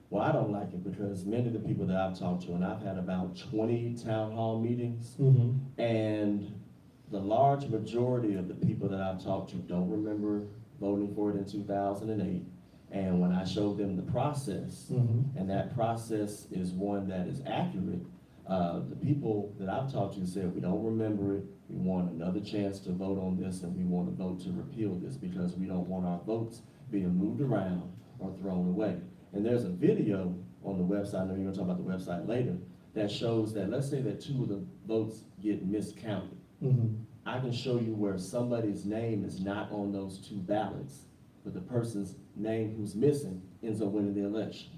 Well, I don't like it because many of the people that I've talked to, and I've had about 20 town hall meetings, and the large majority of the people that I've talked to don't remember voting for it in 2008. And when I showed them the process, and that process is one that is accurate, the people that I've talked to said, we don't remember it, we want another chance to vote on this, and we want to vote to repeal this because we don't want our votes being moved around or thrown away. And there's a video on the website, I know you're gonna talk about the website later, that shows that, let's say that 2 of the votes get miscounted. I can show you where somebody's name is not on those 2 ballots, but the person's name who's missing ends up winning the election.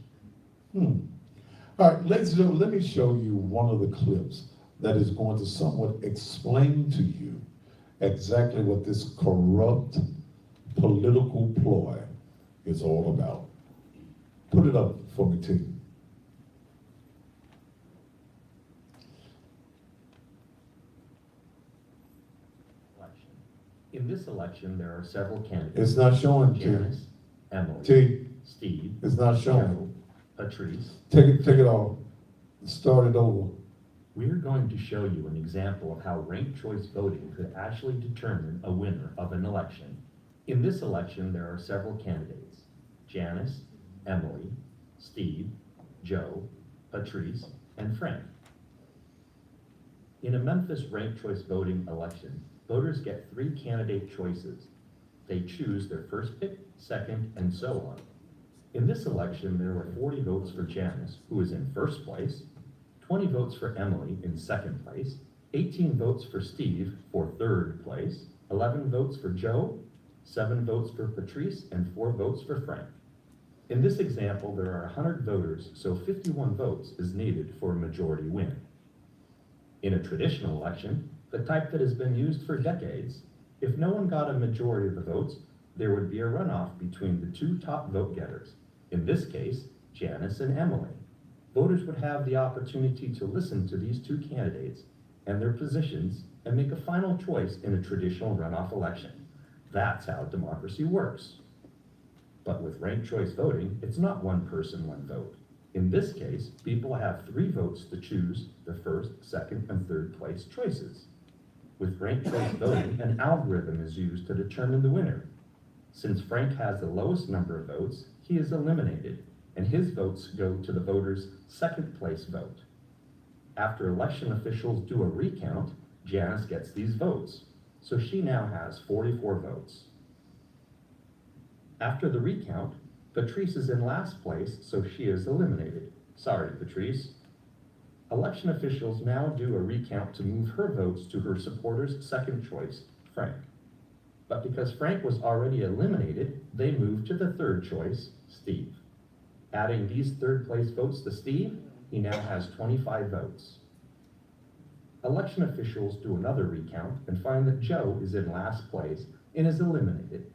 All right, ladies and gentlemen, let me show you one of the clips that is going to somewhat explain to you exactly what this corrupt political ploy is all about. Put it up for me, T. Election. In this election, there are several candidates. It's not showing, T. Janice, Emily, T, Steve, it's not showing. Joe, Patrice. Take it off. Start it over. We're going to show you an example of how ranked choice voting could actually determine a winner of an election. In this election, there are several candidates: Janice, Emily, Steve, Joe, Patrice, and Frank. In a Memphis ranked choice voting election, voters get 3 candidate choices. They choose their first pick, second, and so on. In this election, there were 40 votes for Janice, who is in first place, 20 votes for Emily in second place, 18 votes for Steve for third place, 11 votes for Joe, 7 votes for Patrice, and 4 votes for Frank. In this example, there are 100 voters, so 51 votes is needed for a majority win. In a traditional election, the type that has been used for decades, if no one got a majority of the votes, there would be a runoff between the 2 top vote getters. In this case, Janice and Emily. Voters would have the opportunity to listen to these 2 candidates and their positions and make a final choice in a traditional runoff election. That's how democracy works. But with ranked choice voting, it's not one person, one vote. In this case, people have 3 votes to choose the first, second, and third place choices. With ranked choice voting, an algorithm is used to determine the winner. Since Frank has the lowest number of votes, he is eliminated, and his votes go to the voter's second place vote. After election officials do a recount, Janice gets these votes, so she now has 44 votes. After the recount, Patrice is in last place, so she is eliminated. Sorry, Patrice. Election officials now do a recount to move her votes to her supporter's second choice, Frank. But because Frank was already eliminated, they moved to the third choice, Steve. Adding these third place votes to Steve, he now has 25 votes. Election officials do another recount and find that Joe is in last place and is eliminated.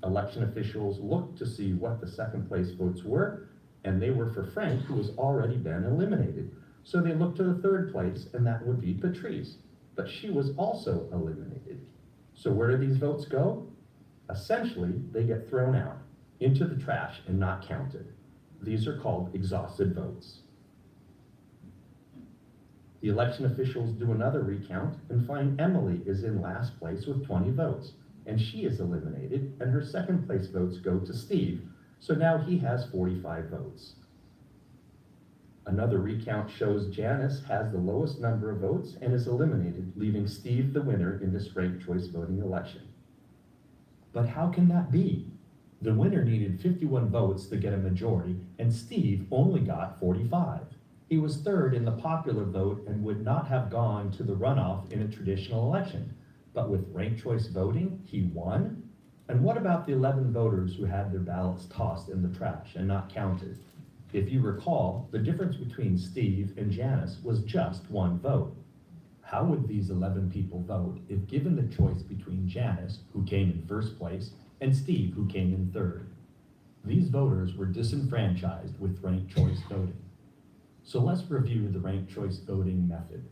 Election officials look to see what the second place votes were, and they were for Frank, who has already been eliminated. So they look to the third place, and that would be Patrice, but she was also eliminated. So where do these votes go? Essentially, they get thrown out into the trash and not counted. These are called exhausted votes. The election officials do another recount and find Emily is in last place with 20 votes, and she is eliminated, and her second place votes go to Steve, so now he has 45 votes. Another recount shows Janice has the lowest number of votes and is eliminated, leaving Steve the winner in this ranked choice voting election. But how can that be? The winner needed 51 votes to get a majority, and Steve only got 45. He was third in the popular vote and would not have gone to the runoff in a traditional election. But with ranked choice voting, he won? And what about the 11 voters who had their ballots tossed in the trash and not counted? If you recall, the difference between Steve and Janice was just 1 vote. How would these 11 people vote if given the choice between Janice, who came in first place, and Steve, who came in third? These voters were disenfranchised with ranked choice voting. So let's review the ranked choice voting method.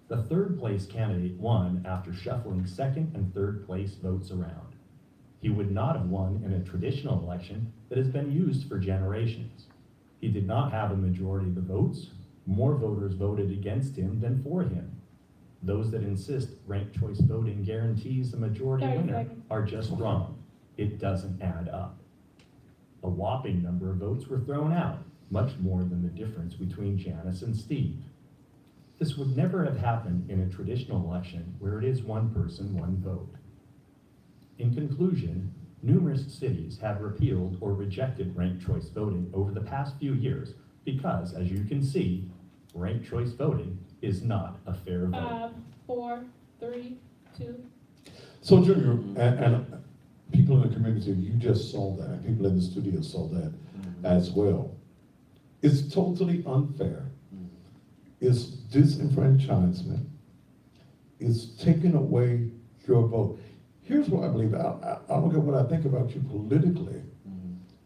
The third place candidate won after shuffling second and third place votes around. He would not have won in a traditional election that has been used for generations. He did not have a majority of the votes. More voters voted against him than for him. Those that insist ranked choice voting guarantees a majority 30 winner seconds. are just wrong. It doesn't add up. A whopping number of votes were thrown out, much more than the difference between Janice and Steve. This would never have happened in a traditional election where it is one person, one vote. In conclusion, numerous cities have repealed or rejected ranked choice voting over the past few years because, as you can see, ranked choice voting is not a fair vote. 5, 4, 3, 2. So Junior, and people in the community, you just saw that, and people in the studio saw that as well. It's totally unfair. It's disenfranchisement. It's taking away your vote. Here's what I believe. I don't care what I think about you politically.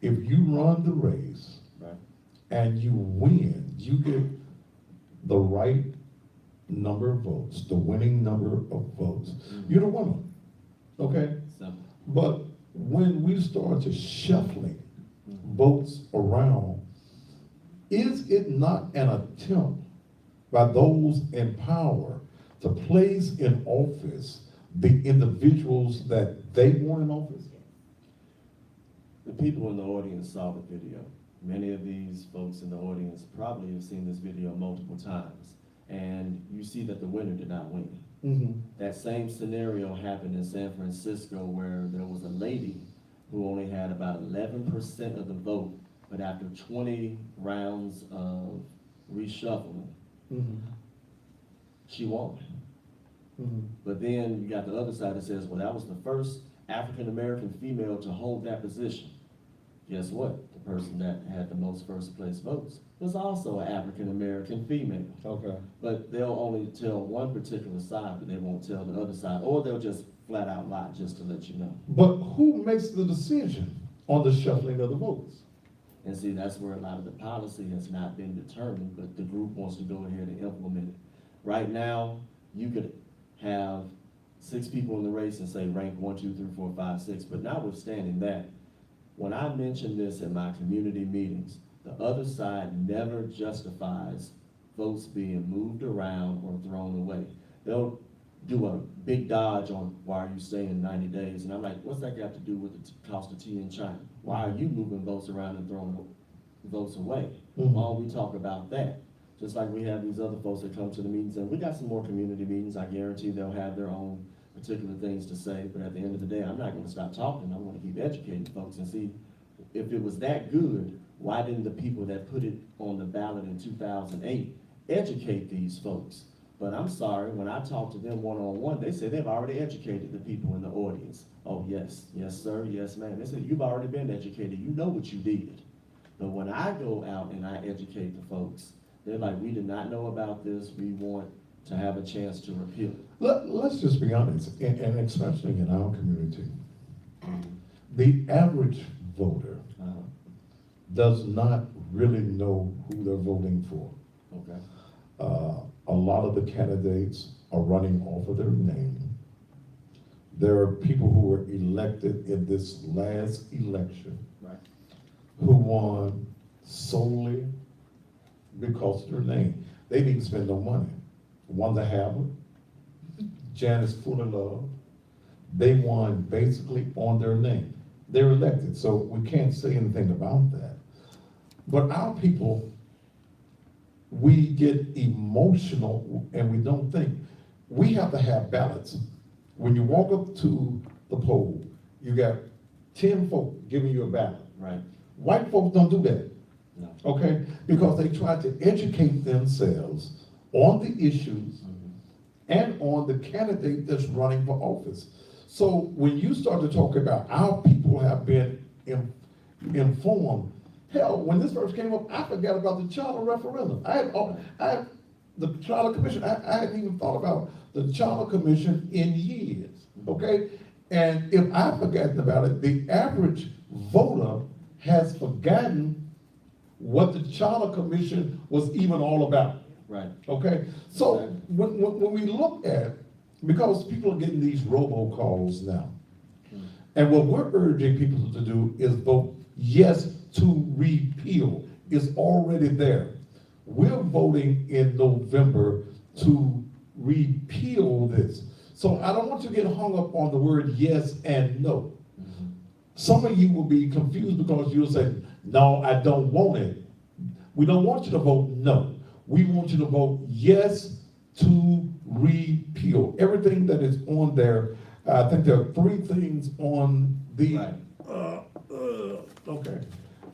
If you run the race and you win, you get the right number of votes, the winning number of votes. You're the winner, okay? Simple. But when we start to shuffling votes around, is it not an attempt by those in power to place in office the individuals that they want in office? The people in the audience saw the video. Many of these folks in the audience probably have seen this video multiple times. And you see that the winner did not win. That same scenario happened in San Francisco where there was a lady who only had about 11% of the vote, but after 20 rounds of reshuffling, she won. But then you got the other side that says, well, that was the first African-American female to hold that position. Guess what? The person that had the most first place votes was also an African-American female. Okay. But they'll only tell one particular side, but they won't tell the other side, or they'll just flat out lie just to let you know. But who makes the decision on the shuffling of the votes? And see, that's where a lot of the policy has not been determined, but the group wants to go ahead and implement it. Right now, you could have 6 people in the race and say rank 1, 2, 3, 4, 5, 6, but notwithstanding that, when I mention this in my community meetings, the other side never justifies votes being moved around or thrown away. They'll do a big dodge on why are you staying 90 days? And I'm like, what's that got to do with the cost of tea in China? Why are you moving votes around and throwing votes away? Why don't we talk about that? Just like we have these other folks that come to the meetings, and we got some more community meetings. I guarantee they'll have their own particular things to say, but at the end of the day, I'm not gonna stop talking. I wanna keep educating folks and see if it was that good, why didn't the people that put it on the ballot in 2008 educate these folks? But I'm sorry, when I talk to them one-on-one, they say they've already educated the people in the audience. Oh, yes, yes, sir, yes, ma'am. They said, you've already been educated. You know what you did. But when I go out and I educate the folks, they're like, we did not know about this. We want to have a chance to repeal it. Let's just be honest, and especially in our community, the average voter does not really know who they're voting for. Okay. A lot of the candidates are running off of their name. There are people who were elected in this last election who won solely because of their name. They didn't spend no money. Wanda Howard, Janice Fuller Love, they won basically on their name. They're elected, so we can't say anything about that. But our people, we get emotional and we don't think. We have to have balance. When you walk up to the poll, you got 10 folk giving you a ballot. Right. White folks don't do that. No. Okay? Because they try to educate themselves on the issues and on the candidate that's running for office. So when you start to talk about our people have been informed, hell, when this first came up, I forgot about the child referendum. I had the child commission. I hadn't even thought about the child commission in years. Okay, and if I've forgotten about it, the average voter has forgotten what the Charter Commission was even all about. Right. Okay, so Exactly. when we look at, because people are getting these robocalls now, and what we're urging people to do is vote yes to repeal. It's already there. We're voting in November to repeal this. So I don't want you to get hung up on the word yes and no. Some of you will be confused because you'll say, no, I don't want it. We don't want you to vote no. We want you to vote yes to repeal. Everything that is on there, I think there are 3 things on the, Right. okay.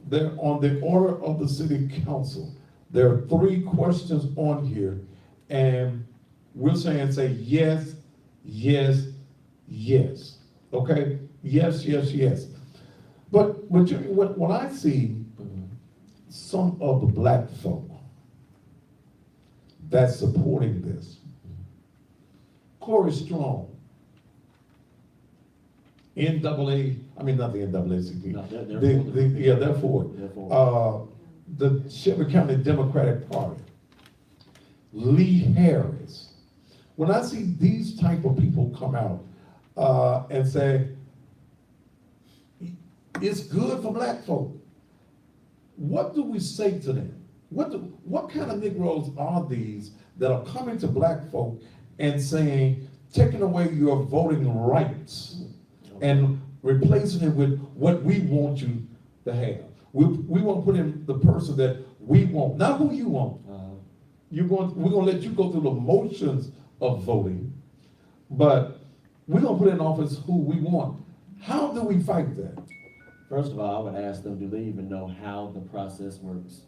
They're on the order of the city council. There are 3 questions on here, and we're saying say yes, yes, yes. Okay? Yes, yes, yes. But when I see some of the black folk that's supporting this, Corey Strong, NAA, I mean, not the NAACP. No, they're for it. Yeah, they're for it. They're for The Shelby County Democratic Party, Lee Harris. When I see these type of people come out and say, it's good for black folk, what do we say to them? What kind of Negroes are these that are coming to black folk and saying, taking away your voting rights and replacing it with what we want you to have? We want to put in the person that we want, not who you want. We're going to let you go through the motions of voting, but we're going to put in office who we want. How do we fight that? First of all, I would ask them, do they even know how the process works?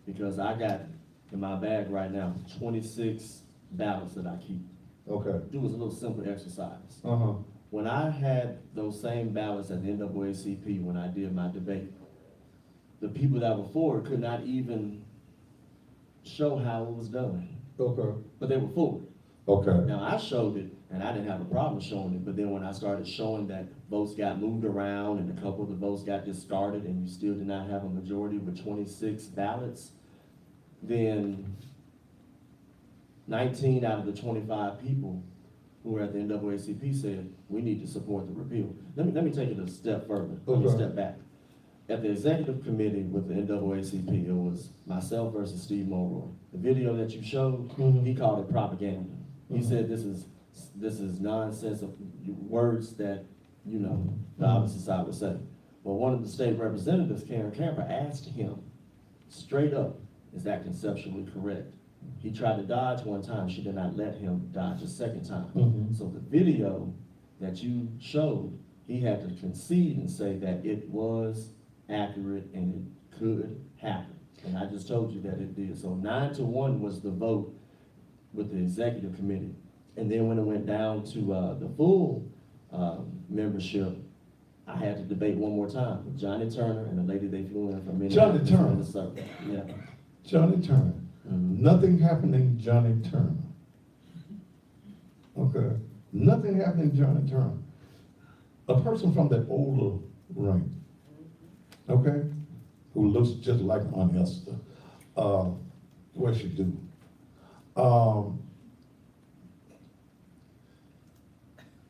Because I got in my bag right now 26 ballots that I keep. Okay. It was a little simple exercise. Uh-huh. When I had those same ballots at the NAACP when I did my debate, the people that were for it could not even show how it was done, Okay. but they were for it. Okay. Now, I showed it, and I didn't have a problem showing it, but then when I started showing that votes got moved around and a couple of the votes got discarded and you still did not have a majority with 26 ballots, then 19 out of the 25 people who were at the NAACP said, we need to support the repeal. Let me take it a step further. Let me Okay. step back. At the executive committee with the NAACP, it was myself versus Steve Mulroy. The video that you showed, he called it propaganda. He said this is nonsense of words that, you know, the opposite side would say. Well, one of the state representatives, Karen Camper, asked him straight up, is that conceptually correct? He tried to dodge one time, she did not let him dodge a second time. So the video that you showed, he had to concede and say that it was accurate and it could happen. And I just told you that it did. So 9-1 was the vote with the executive committee. And then when it went down to the full membership, I had to debate one more time with Johnny Turner and the lady they flew in from Minneapolis. Johnny Turner. Minnesota. Yeah. Johnny Turner. Nothing happening, Johnny Turner. Okay. Nothing happening, Johnny Turner. A person from that older rank, okay, who looks just like Aunt Esther. What she do?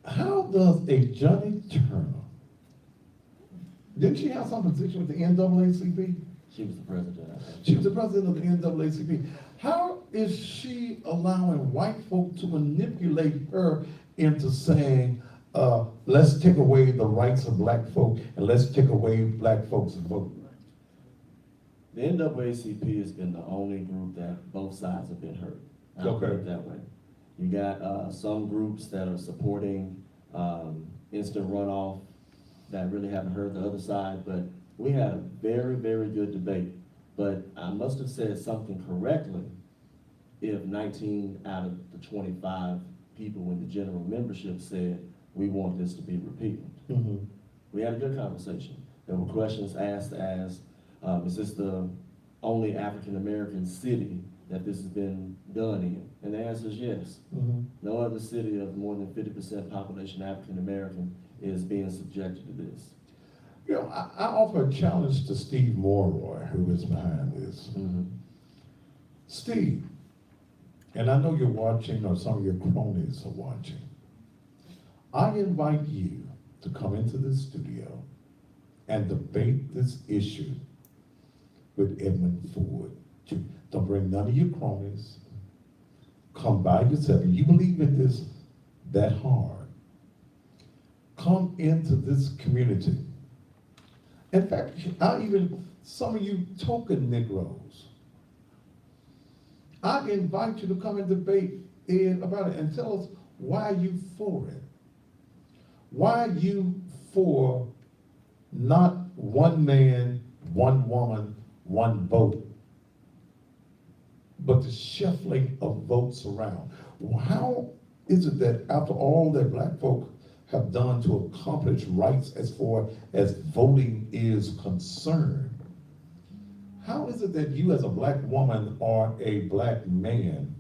How does a Johnny Turner, didn't she have some position with the NAACP? She was the president, I think. She was the president of the NAACP. How is she allowing white folk to manipulate her into saying, let's take away the rights of black folk and let's take away black folks' vote? The NAACP has been the only group that both sides have been hurt. I'll put it that way. You got some groups that are supporting instant runoff that really haven't heard the other side, but we had a very, very good debate. But I must have said something correctly if 19 out of the 25 people in the general membership said, we want this to be repealed. We had a good conversation. There were questions asked as, is this the only African-American city that this has been done in? And the answer is yes. No other city of more than 50% population African-American is being subjected to this. You know, I offer a challenge to Steve Morroy, who is behind this. Steve, and I know you're watching, or some of your cronies are watching. I invite you to come into this studio and debate this issue with Edmund Ford. Don't bring none of your cronies. Come by yourself. If you believe in this that hard, come into this community. In fact, some of you token Negroes, I invite you to come and debate about it and tell us why you for it. Why you for not one man, one woman, one vote, but the shuffling of votes around? How is it that after all that black folk have done to accomplish rights as far as voting is concerned, how is it that you as a black woman or a black man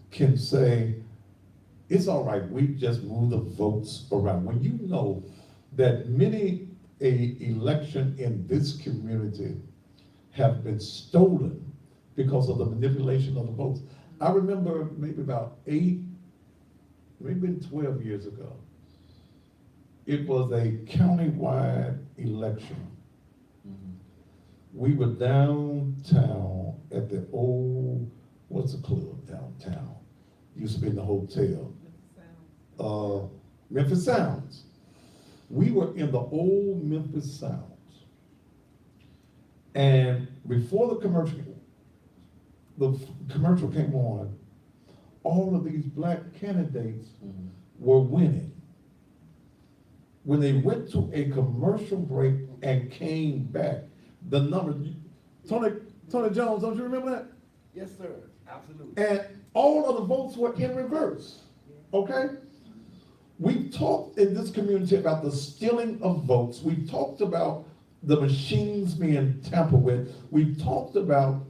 can say, it's all right, we just move the votes around, when you know that many a election in this community have been stolen because of the manipulation of the votes? I remember maybe about 12 years ago, it was a countywide election. We were downtown at the old, what's the club downtown? Used to be in the hotel. Memphis Sounds. We were in the old Memphis Sounds. And before the commercial came on, all of these black candidates were winning. When they went to a commercial break and came back, the numbers, Tony Jones, don't you remember that? Yes, sir, absolutely. And all of the votes were in reverse, okay? We talked in this community about the stealing of votes. We talked about the machines being tampered with. We talked about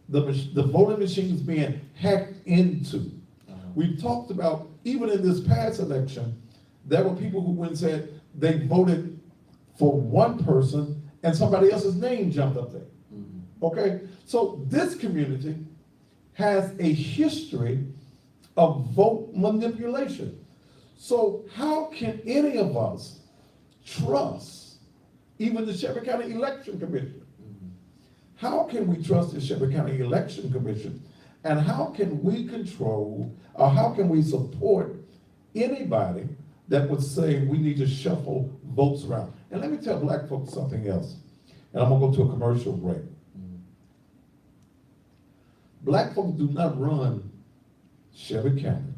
the voting machines being hacked into. We talked about, even in this past election, there were people who went and said they voted for one person and somebody else's name jumped up there. Okay? So this community has a history of vote manipulation. So how can any of us trust even the Shelby County Election Commission? How can we trust the Shelby County Election Commission? And how can we control, or how can we support anybody that would say we need to shuffle votes around? And let me tell black folks something else. And I'm gonna go to a commercial break. Black folks do not run Shelby County.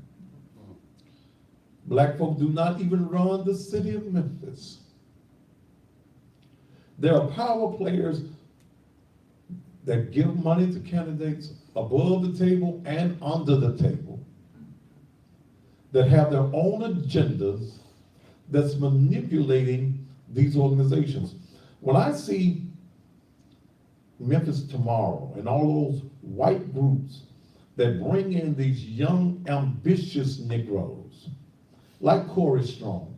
Black folk do not even run the city of Memphis. There are power players that give money to candidates above the table and under the table that have their own agendas that's manipulating these organizations. When I see Memphis Tomorrow and all those white groups that bring in these young, ambitious Negroes, like Corey Strong,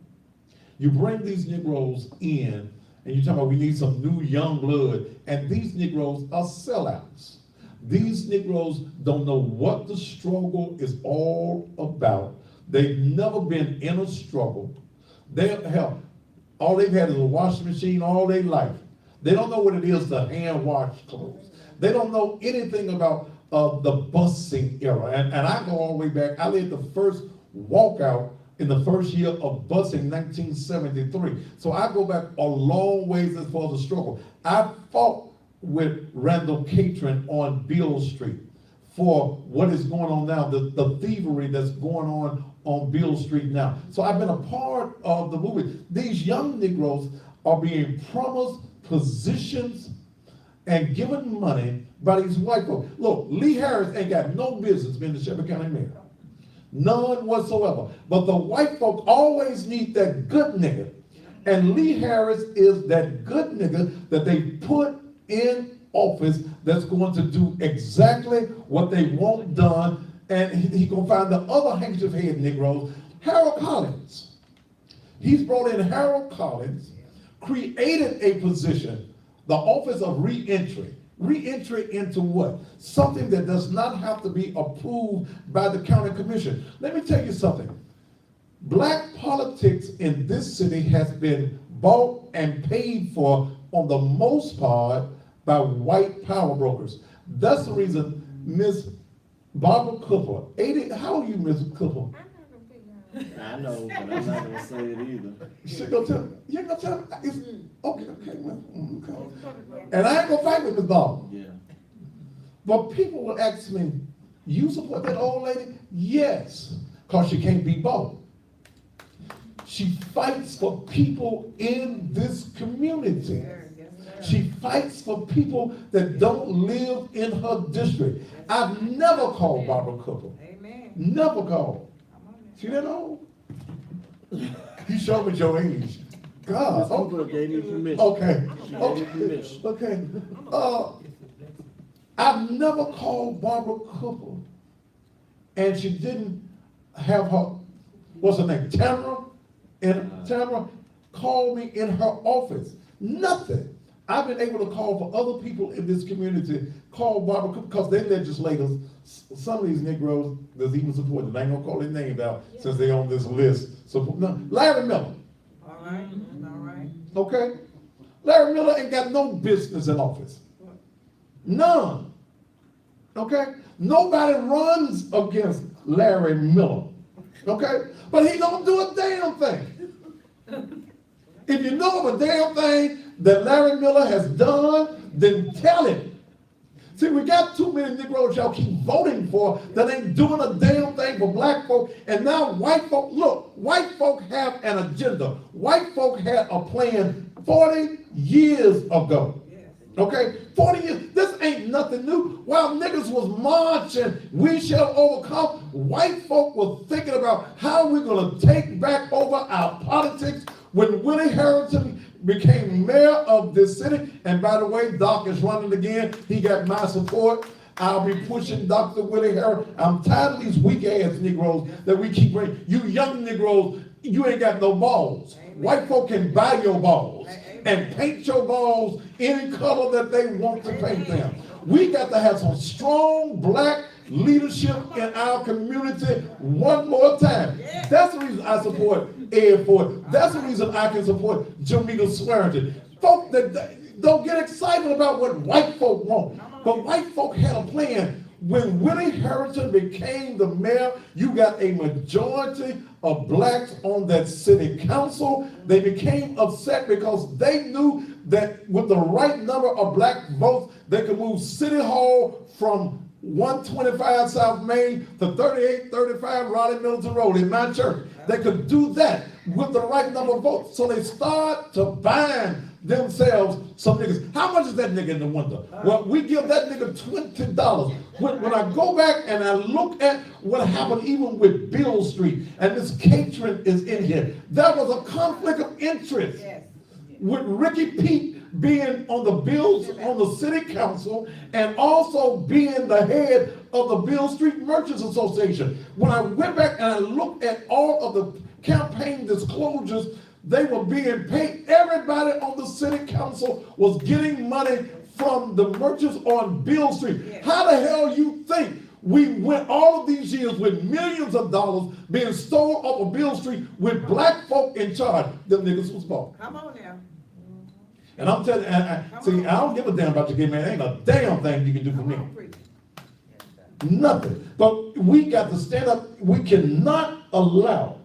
you bring these Negroes in and you talk about we need some new young blood, and these Negroes are sellouts. These Negroes don't know what the struggle is all about. They've never been in a struggle. All they've had is a washing machine all their life. They don't know what it is to hand wash clothes. They don't know anything about the busing era. And I go all the way back. I led the first walkout in the first year of busing, 1973. So I go back a long ways as far as the struggle. I fought with Randall Catron on Beale Street for what is going on now, the thievery that's going on Beale Street now. So I've been a part of the movement. These young Negroes are being promised positions and given money by these white folks. Look, Lee Harris ain't got no business being the Shelby County mayor. None whatsoever. But the white folk always need that good nigga. And Lee Harris is that good nigga that they put in office that's going to do exactly what they want done. And he gonna find the other handkerchief head Negroes. Harold Collins. He's brought in Harold Collins, created a position, the office of reentry. Reentry into what? Something that does not have to be approved by the county commission. Let me tell you something. Black politics in this city has been bought and paid for, on the most part, by white power brokers. That's the reason Miss Barbara Cooper, 80, how old are you, Miss Cooper? I know, but I'm not gonna say it either. She gonna tell me, you ain't gonna tell me, it's, okay, well, okay. And I ain't gonna fight with Miss Barbara. Yeah. But people will ask me, you support that old lady? Yes, cause she can't be bought. She fights for people in this community. She fights for people that don't live in her district. I've never called Barbara Cooper. Amen. Never called. She didn't know. You showed me your age. God. Miss Cooper gave me permission. Okay. She gave me permission. Okay. I've never called Barbara Cooper, and she didn't have her, what's her name, Tamara? And Tamara called me in her office. Nothing. I've been able to call for other people in this community, call Barbara Cooper, because they legislators, some of these Negroes that's even supported, I ain't gonna call their names out since they on this list. So, no, Larry Miller. All right, all right. Okay? Larry Miller ain't got no business in office. None. Okay? Nobody runs against Larry Miller. Okay? But he don't do a damn thing. If you know of a damn thing that Larry Miller has done, then tell it. See, we got too many Negroes y'all keep voting for that ain't doing a damn thing for black folk. And now white folk, look, white folk have an agenda. White folk had a plan 40 years ago. Okay? 40 years. This ain't nothing new. While niggas was marching, we shall overcome, white folk were thinking about how we're going to take back over our politics. When Willie Harrington became mayor of this city, and by the way, Doc is running again, he got my support. I'll be pushing Dr. Willie Harrington. I'm tired of these weak ass Negroes that we keep bringing. You young Negroes, you ain't got no balls. Amen. White folk can buy your balls and paint your balls any color that they want to paint them. We got to have some strong black leadership in our community one more time. That's the reason I support Ed Ford. That's the reason I can support Jamila Swearingen. Folk that don't get excited about what white folk want. But white folk had a plan. When Willie Harrington became the mayor, you got a majority of blacks on that city council. They became upset because they knew that with the right number of black votes, they could move City Hall from 125 South Main to 3835 Raleigh Milton Road in my church. They could do that with the right number of votes. So they start to bind themselves some niggas. How much is that nigga in the window? Well, we give that nigga $20. When I go back and I look at what happened even with Bill Street, and this catering is in here, there was a conflict of interest with Ricky Pete being on the bills on the city council and also being the head of the Bill Street Merchants Association. When I went back and I looked at all of the campaign disclosures, they were being paid. Everybody on the city council was getting money from the merchants on Bill Street. How the hell you think we went all of these years with millions of dollars being stolen off of Bill Street with black folk in charge? Them niggas was bought. Come on now. And I'm telling you, see, I don't give a damn about your gay man. There ain't a damn thing you can do for me. Nothing. But we got to stand up. We cannot allow.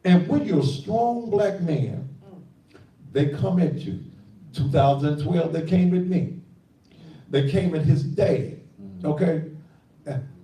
And when you're a strong black man, they come at you. 2012, they came at me. They came at his dad. Okay?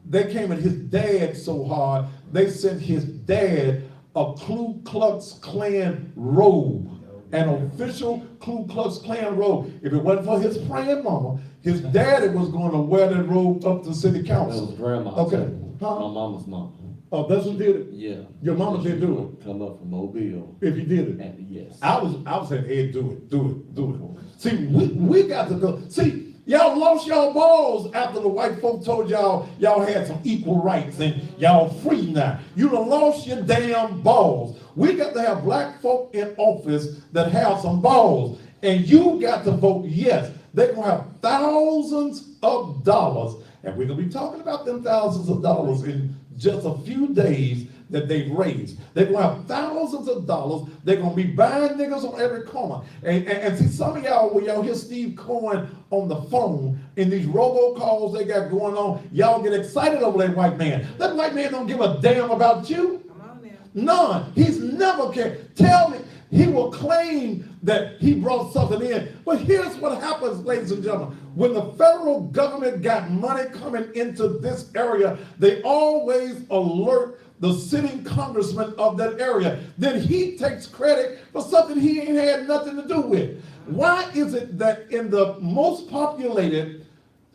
They came at his dad so hard, they sent his dad a Ku Klux Klan robe. An official Ku Klux Klan robe. If it wasn't for his praying mama, his daddy was going to wear that robe up to city council. That was grandma. Okay. Huh? My mama's mom. Oh, that's who did it? Yeah. Your mama did do it. Come up from Mobile. If you did it? And yes. I was saying, hey, do it. See, we got to go. See, Y'all lost y'all balls after the white folk told y'all had some equal rights and y'all free now. You done lost your damn balls. We got to have black folk in office that have some balls. And you got to vote yes. They're going to have thousands of dollars. And we're going to be talking about them thousands of dollars in just a few days that they've raised. They're going to have thousands of dollars. They're going to be buying niggas on every corner. And see, some of y'all, when y'all hear Steve Cohen on the phone in these robocalls they got going on, y'all get excited over that white man. That white man don't give a damn about you. Come on now. None. He's never cared. Tell me, he will claim that he brought something in. But here's what happens, ladies and gentlemen. When the federal government got money coming into this area, they always alert the sitting congressman of that area. Then he takes credit for something he ain't had nothing to do with. Why is it that in the most populated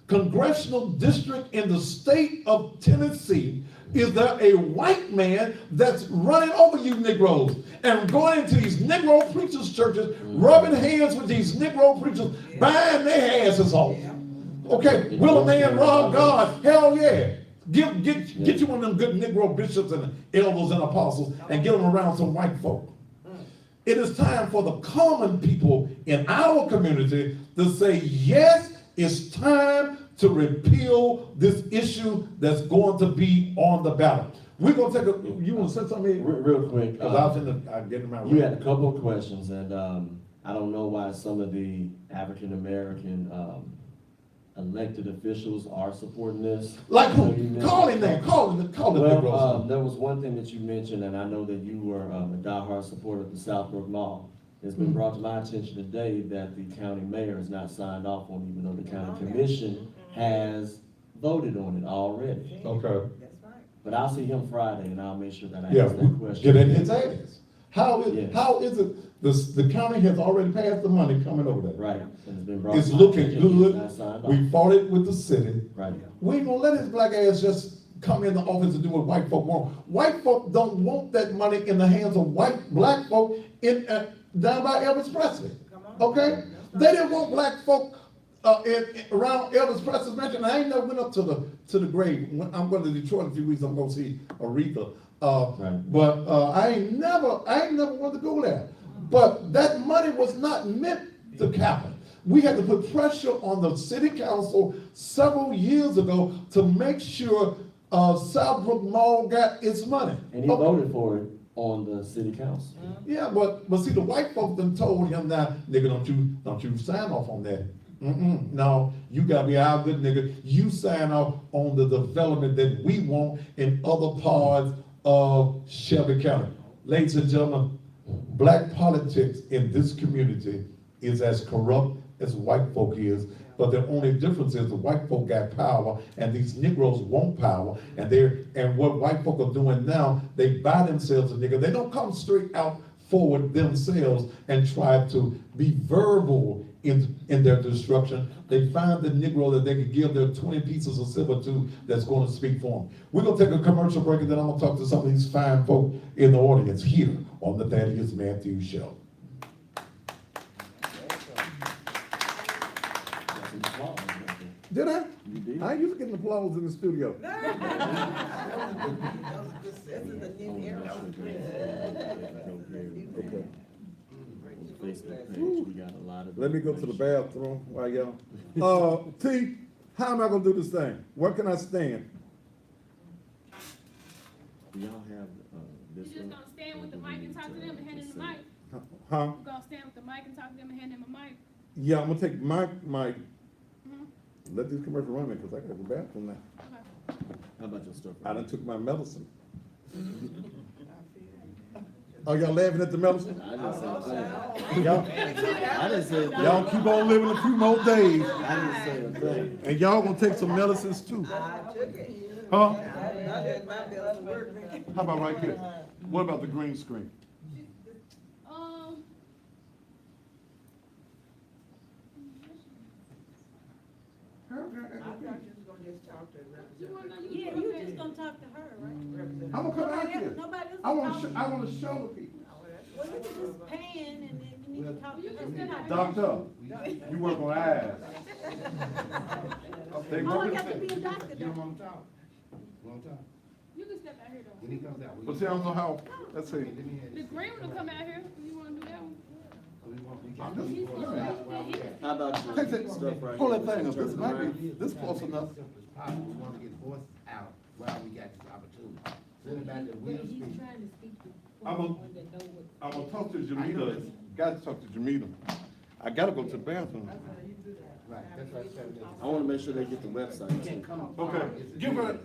congressional district in the state of Tennessee, is there a white man that's running over you Negroes and going into these Negro preachers' churches, rubbing hands with these Negro preachers, buying their asses off? Okay, will a man rob God? Hell yeah. Get you one of them good Negro bishops and elders and apostles and get them around some white folk. It is time for the common people in our community to say, yes, it's time to repeal this issue that's going to be on the ballot. We're going to take a, you want to say something here? Real quick. Because I'm getting my You had a couple of questions, and I don't know why some of the African American elected officials are supporting this. Like who? Call him then. Call him. Well, there was one thing that you mentioned, and I know that you were a diehard supporter of the Southbrook Mall. It's been brought to my attention today that the county mayor has not signed off on it, even though the county commission has voted on it already. Okay. That's right. But I'll see him Friday, and I'll make sure that I Yeah, ask that question. get in his ass. How is Yes. it the county has already passed the money coming over there? Right, and it's been brought It's to my looking attention, good. it's not signed off. We fought it with the city. Right. We ain't gonna let his black ass just come in the office and do what white folk want. White folk don't want that money in the hands of black folk in down by Elvis Presley. Okay? They didn't want black folk around Elvis Presley's mansion. I ain't never went up to the grave. I'm going to Detroit in a few weeks. I'm going to see Aretha. Right. But I ain't never wanted to go there. But that money was not meant to happen. We had to put pressure on the city council several years ago to make sure Southbrook Mall got its money. And he voted for it on the city council. Yeah, but see, the white folks done told him now, nigga, don't you sign off on that. No, you gotta be our good nigga. You sign off on the development that we want in other parts of Shelby County. Ladies and gentlemen, black politics in this community is as corrupt as white folk is, but the only difference is the white folk got power and these Negroes want power, and what white folk are doing now, they buy themselves a nigga. They don't come straight out forward themselves and try to be verbal in their destruction. They find the Negro that they can give their 20 pieces of silver to that's going to speak for them. We're going to take a commercial break, and then I'm going to talk to some of these fine folk in the audience here on the Thaddeus Matthews Show. Did I? You did. I used to get applause in the studio. This is a new era. Okay. Facebook page, we got a lot of. Let me go to the bathroom while y'all. T, how am I gonna do this thing? Where can I stand? Do y'all have You this just one? gonna stand with the mic and talk to them and hand them the mic? Huh? You gonna stand with the mic and talk to them and hand them a mic? Yeah, I'm gonna take my Mhm. let these commercials run me, because I gotta go to the bathroom now. Okay. How about your stuff? I done took my medicine. Oh, y'all laughing at the medicine? I didn't say a thing. Y'all, I didn't say a thing. y'all keep on living a few more days, I didn't say a thing. and y'all gonna take some medicines too. I took it. Huh? I had my bills to work. How about right here? What about the green screen? I thought you was gonna just talk to You wanna know Yeah, you you just gonna talk to her, right? Representative. I'm gonna come out Nobody else, here. nobody else. I is want talking. to show the people. Well, you can just pan and then, need to talk to her. Doctor, you work on eyes. They Oh, I work- got to be a doctor. You don't wanna talk? Wanna talk? You can step out here though. When he comes out. But see, I don't know how, let's see. The green one will come out here. You wanna do that one? How about Take your that, stuff right pull here? that thing up, this Turn it might around. be, this close enough. We wanna get the voice out while we got this opportunity. Send it back to Will He's speak. trying to speak to I'm a- someone that know what. I'm gonna talk to Jamila, gotta talk to Jamila. I gotta go to the bathroom. Right, that's what I said. I wanna make sure they get the website too. Okay, give her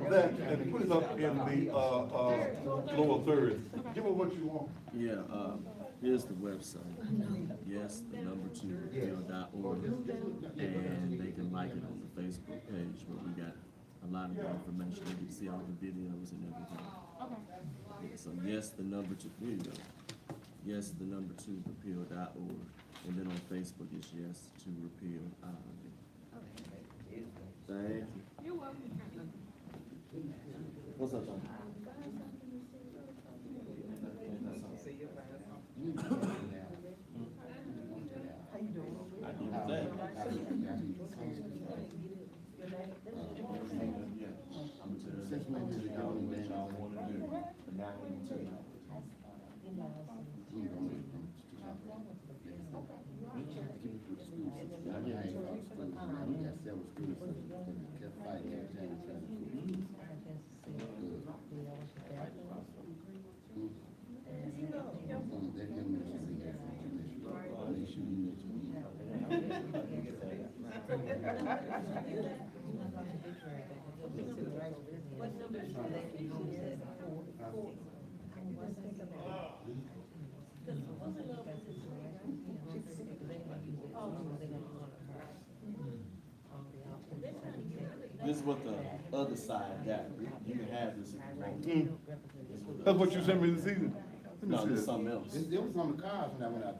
that and put it up in the, lower third. Give her what you want. Yeah, here's the website. Yes, the number 2 repeal.org. And they can like it on the Facebook page where we got a lot of information. You can see all the videos and everything. Okay. Yeah, so yes, the number 2, here you go. Yes, the number 2 repeal.org. And then on Facebook it's yes to repeal. Thank you. You're welcome. What's up, Tom? I do that. Since when did it go in What there? y'all wanna do, and now we can tell you. This is what the other side got. You can have this if you want. This is That's what you sent me this evening. No, this is something else. It was on the cars when I went out.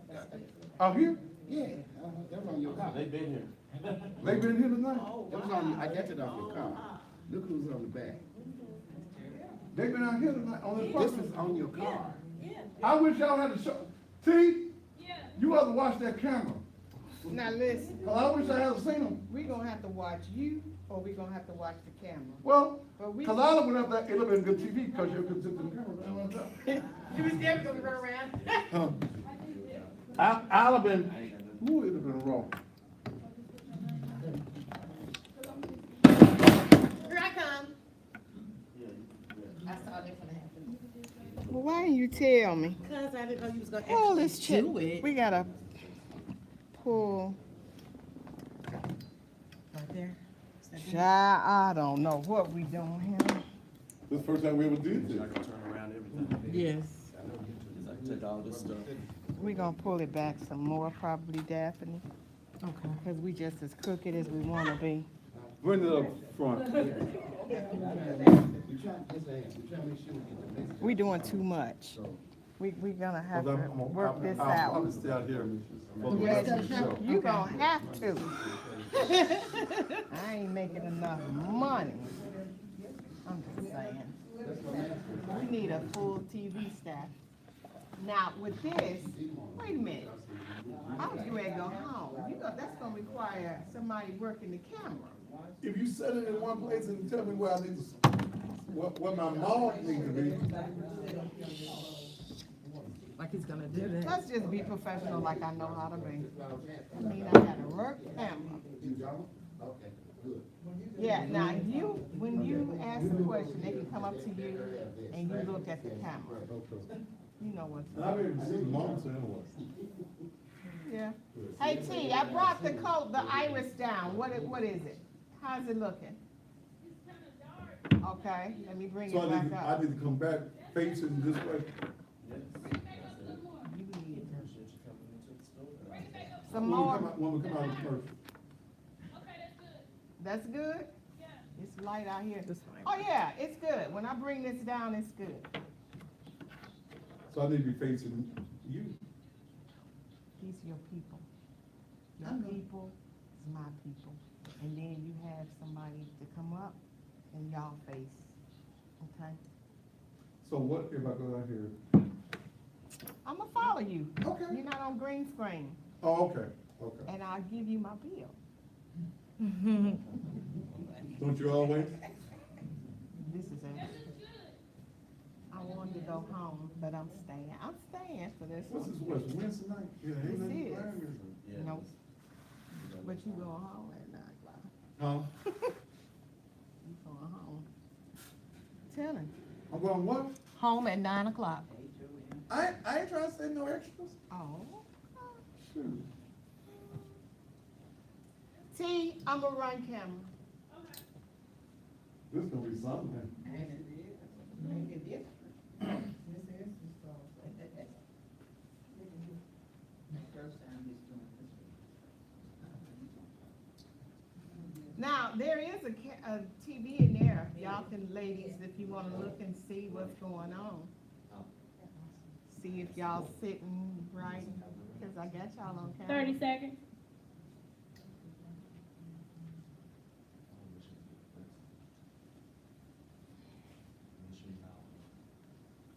Out here? Yeah, that was on your car. They been here. They been here tonight? That was on, I got it off your car. Look who's on the back. They been out here tonight on this This property? is on your car. I wish y'all had to show, T, Yeah. you ought to watch that camera. Now listen, 'Cause I wish I had seen them. we gonna have to watch you, or we gonna have to watch the camera. Well, But we. cause I went up there, it would've been good TV, cause you could sit in the camera. You know what I'm saying? You was never gonna run around. Huh. I'd have been, who would have been wrong? Here I come. I saw that gonna happen. Well, why didn't you tell me? Cause I didn't know you was gonna All actually this shit, do it. we gotta pull, Right there. Is that good? child, I don't know what we doing here. This is the first time we ever did I this. can turn around everything. Yes. I can take all this stuff. We gonna pull it back some more, probably, Daphne, Okay. cause we just as crooked as we wanna be. Bring it up front. We trying, just we trying to make sure we get the message. We doing too much. We gonna have to work this I'll out. probably stay out here for the Yes, rest of the show. you gonna have to. I ain't making enough money. I'm just saying. We need a full TV staff. Now, with this, wait a minute. I was ready to go home. You know, that's gonna require somebody working the camera. If you set it in one place and tell me where I need to, where my mouth needs to be. Like he's gonna do that. Let's just be professional like I know how to be. I mean, I gotta work camera. Okay, good. Yeah, now you, when you ask a question, they can come up to you and you look at the camera. You know what to I've do. been seeing months anyway. Yeah. Hey T, I brought the coat, the iris down. What is it? How's it looking? Okay, let me bring So it back I up. need to come back facing this way. Some When we more. come out- when we come out of commercial. That's good? It's light out here. Oh yeah, it's good. When I bring this down, it's good. So I need to be facing you. These are your people. Your people is my people. And then you have somebody to come up and y'all face, okay? So what if I go out here I'm gonna follow you. Okay. You're not on green screen, Oh, okay, okay. and I'll give you my bill. Don't you always? This is it. I wanted to go home, but I'm staying. I'm staying for this What's this, one. what's Wednesday night? Yeah, ain't This nothing is. planned, is it? No, but you going home at 9 o'clock. Huh? You going home. Tell him. I'm going what? Home at 9 o'clock. I ain't trying to say no extras. Oh. Shoot. T, I'm gonna run camera. This gonna be something. Now, there is a TV in there. Y'all can, ladies, if you wanna look and see what's going on. See if y'all sitting right, cause I got y'all on camera. 30 seconds.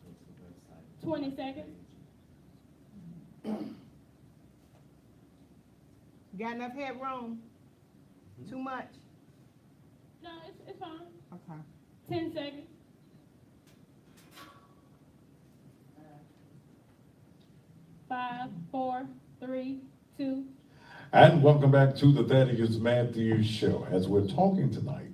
Go to the website. 20 seconds. Got enough headroom? Too much? No, it's fine. Okay. 10 seconds. 5, 4, 3, 2. And welcome back to the Thaddeus Matthews Show, as we're talking tonight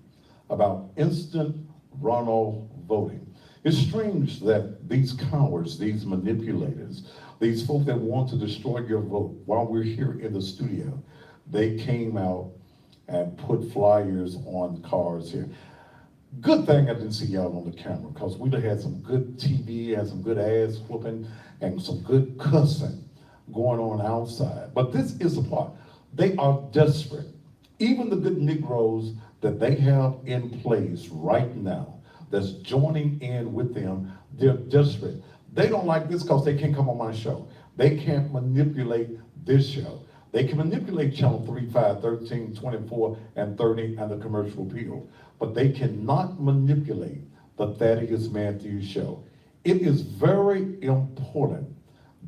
about instant runoff voting. It's strange that these cowards, these manipulators, these folk that want to destroy your vote, while we're here in the studio, they came out and put flyers on cars here. Good thing I didn't see y'all on the camera, because we'd have had some good TV, had some good ass whooping, and some good cussing going on outside. But this is the part. They are desperate. Even the good Negroes that they have in place right now, that's joining in with them, they're desperate. They don't like this because they can't come on my show. They can't manipulate this show. They can manipulate channel 3, 5, 13, 24, and 30 and the commercial appeal, but they cannot manipulate the Thaddeus Matthews Show. It is very important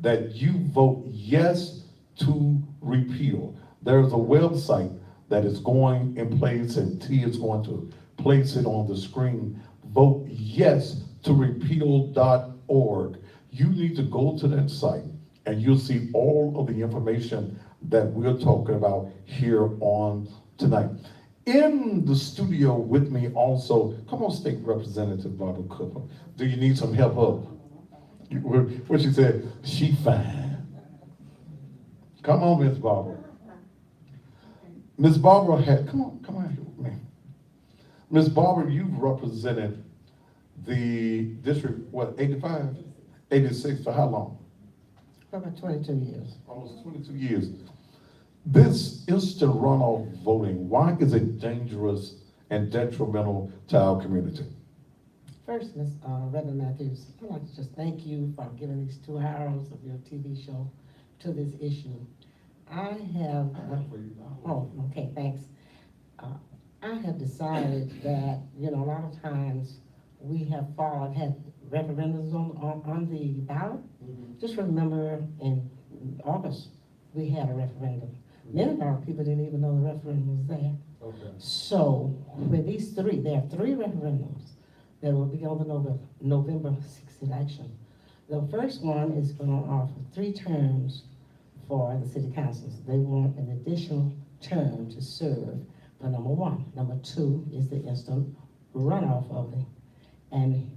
that you vote yes to repeal. There's a website that is going in place, and T is going to place it on the screen. Vote yes to repeal.org. You need to go to that site and you'll see all of the information that we're talking about here on tonight. In the studio with me also, come on, State Representative Barbara Cooper. Do you need some help up? What she said, she fine. Come on, Miss Barbara. Miss Barbara had, come on here with me. Miss Barbara, you've represented the district, what, 85? 86 for how long? For about 22 years. Almost 22 years. This instant runoff voting, why is it dangerous and detrimental to our community? First, Ms. Reverend Matthews, I'd like to just thank you for giving these 2 hours of your TV show to this issue. I have, oh, okay, thanks. I have decided that, you know, a lot of times we have had referendums on the ballot. Just remember in August, we had a referendum. Many of our people didn't even know the referendum was there. Okay. So with these 3, there are 3 referendums that will be on the November 6th election. The first one is going to offer 3 terms for the city councils. They want an additional term to serve for number 1. Number 2 is the instant runoff voting. And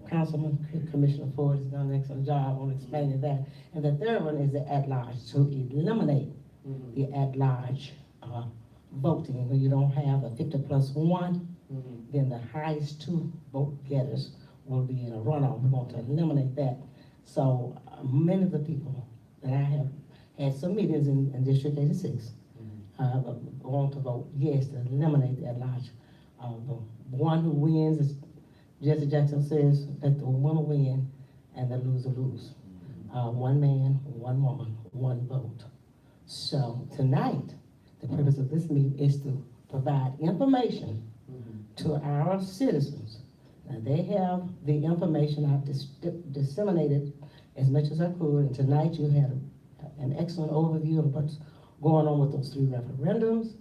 Councilman Commissioner Ford has done an excellent job on explaining that. And the third one is the at-large, to eliminate the at-large voting, where you don't have a 50+1, then the highest 2 vote getters will be in a runoff. We want to eliminate that. So many of the people that I have had some meetings in District 86 want to vote yes to eliminate the at-large. The one who wins, as Jesse Jackson says, let the winner win and the loser lose. 1 man, 1 woman, 1 vote. So tonight, the purpose of this meeting is to provide information to our citizens. Now, they have the information I've disseminated as much as I could, and tonight you had an excellent overview of what's going on with those 3 referendums,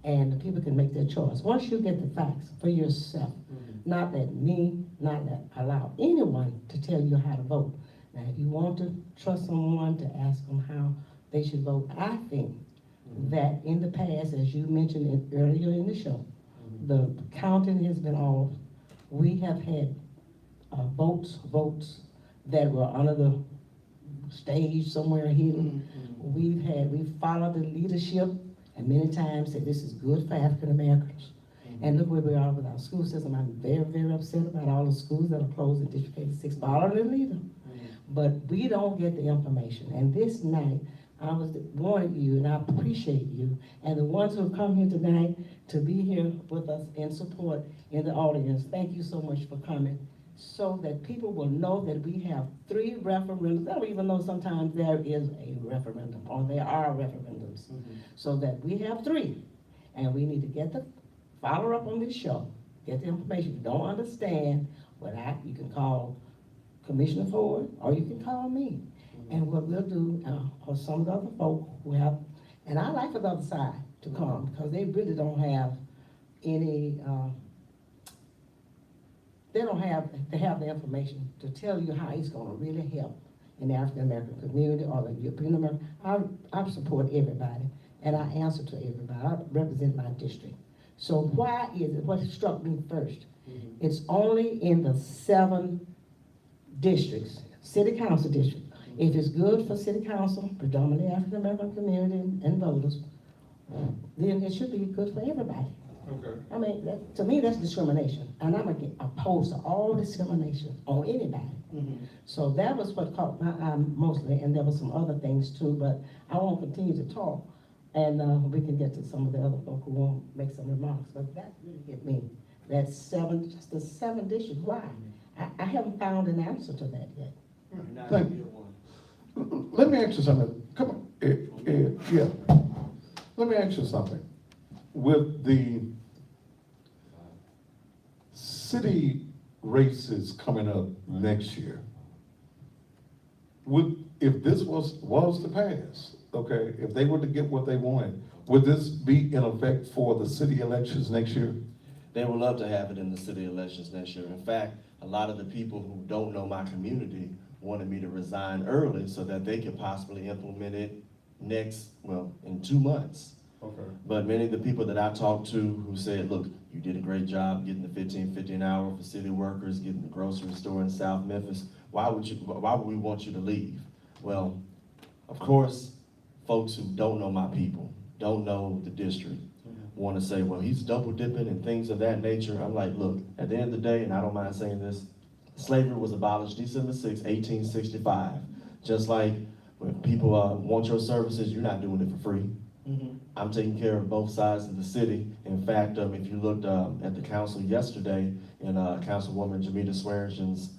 and the people can make their choice. Once you get the facts for yourself, not let me, not let allow anyone to tell you how to vote. Now, if you want to trust someone to ask them how they should vote, I think that in the past, as you mentioned it earlier in the show, the counting has been off. We have had votes that were under the stage somewhere hidden. We've followed the leadership and many times said this is good for African Americans. And look where we are with our school system. I'm very, very upset about all the schools that are closed in District 86, following the leader. But we don't get the information. And this night, I was wanting you, and I appreciate you, and the ones who have come here tonight to be here with us in support in the audience. Thank you so much for coming, so that people will know that we have 3 referendums. They don't even know sometimes there is a referendum, or there are referendums. So that we have 3, and we need to get the follow up on this show, get the information. If you don't understand what you can call Commissioner Ford, or you can call me. And what we'll do, or some of the other folk who have, and I like for the other side to come, because they really don't have any, they have the information to tell you how it's gonna really help in the African American community or the European American. I support everybody, and I answer to everybody. I represent my district. So why is it, what struck me first, it's only in the 7 districts, city council districts. If it's good for city council, predominantly African American community and voters, then it should be good for everybody. Okay. I mean, to me, that's discrimination, and I'm opposed to all discrimination on anybody. So that was what caught my eye mostly, and there were some other things too, but I won't continue to talk, and we can get to some of the other folk who won't make some remarks, but that really hit me. That's 7, just the 7 districts. Why? I haven't found an answer to that yet. Thank you. Let me ask you something. Come on, yeah. Let me ask you something. With the city races coming up next year, if this was to pass, okay, if they were to get what they wanted, would this be in effect for the city elections next year? They would love to have it in the city elections next year. In fact, a lot of the people who don't know my community wanted me to resign early so that they could possibly implement it in 2 months. Okay. But many of the people that I talked to who said, look, you did a great job getting the $15.50 an hour for city workers, getting the grocery store in South Memphis, why would we want you to leave? Well, of course, folks who don't know my people, don't know the district, want to say, well, he's double dipping and things of that nature. I'm like, look, at the end of the day, and I don't mind saying this, slavery was abolished December 6, 1865. Just like when people want your services, you're not doing it for free. I'm taking care of both sides of the city. In fact, if you looked at the council yesterday, in Councilwoman Jamita Swearingen's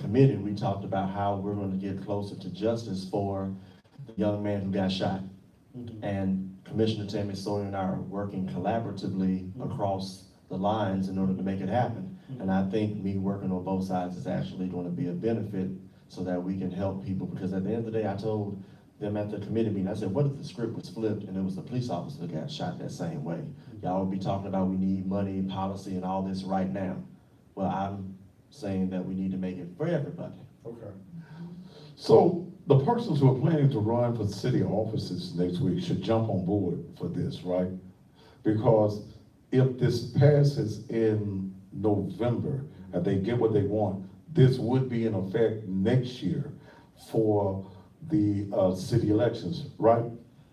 committee, we talked about how we're going to get closer to justice for the young man who got shot. And Commissioner Tammy Sawyer and I are working collaboratively across the lines in order to make it happen. And I think me working on both sides is actually going to be a benefit so that we can help people. Because at the end of the day, I told them at the committee meeting, I said, what if the script was flipped and it was the police officer that got shot that same way? Y'all would be talking about we need money, policy, and all this right now. Well, I'm saying that we need to make it for everybody. Okay. So the persons who are planning to run for city offices next week should jump on board for this, right? Because if this passes in November and they get what they want, this would be in effect next year for the city elections, right?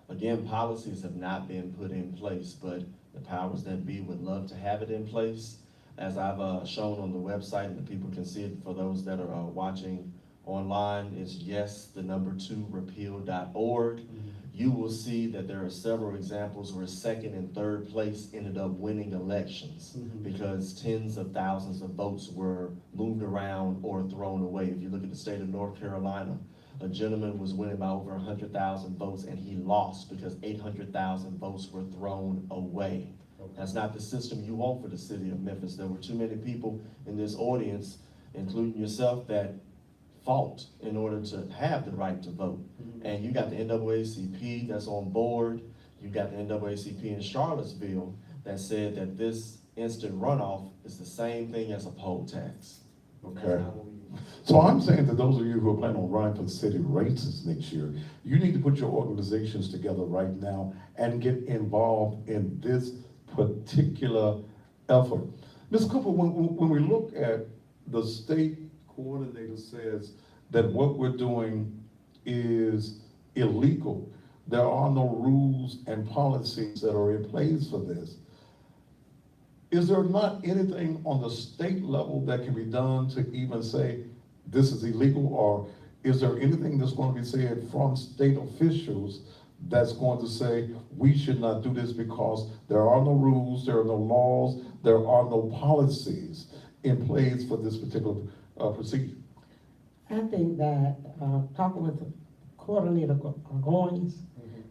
Again, policies have not been put in place, but the powers that be would love to have it in place. As I've shown on the website, and the people can see it for those that are watching online, it's yes2repeal.org. You will see that there are several examples where second and third place ended up winning elections because tens of thousands of votes were moved around or thrown away. If you look at the state of North Carolina, a gentleman was winning by over 100,000 votes and he lost because 800,000 votes were thrown away. That's not the system you want for the city of Memphis. There were too many people in this audience, including yourself, that fought in order to have the right to vote. And you got the NAACP that's on board. You got the NAACP in Charlottesville that said that this instant runoff is the same thing as a poll tax. Okay. So I'm saying to those of you who are planning on running for city races next year, you need to put your organizations together right now and get involved in this particular effort. Ms. Cooper, when we look at the state coordinator says that what we're doing is illegal, there are no rules and policies that are in place for this. Is there not anything on the state level that can be done to even say this is illegal, or is there anything that's going to be said from state officials that's going to say we should not do this because there are no rules, there are no laws, there are no policies in place for this particular procedure? I think that, talking with Coordinator Goins,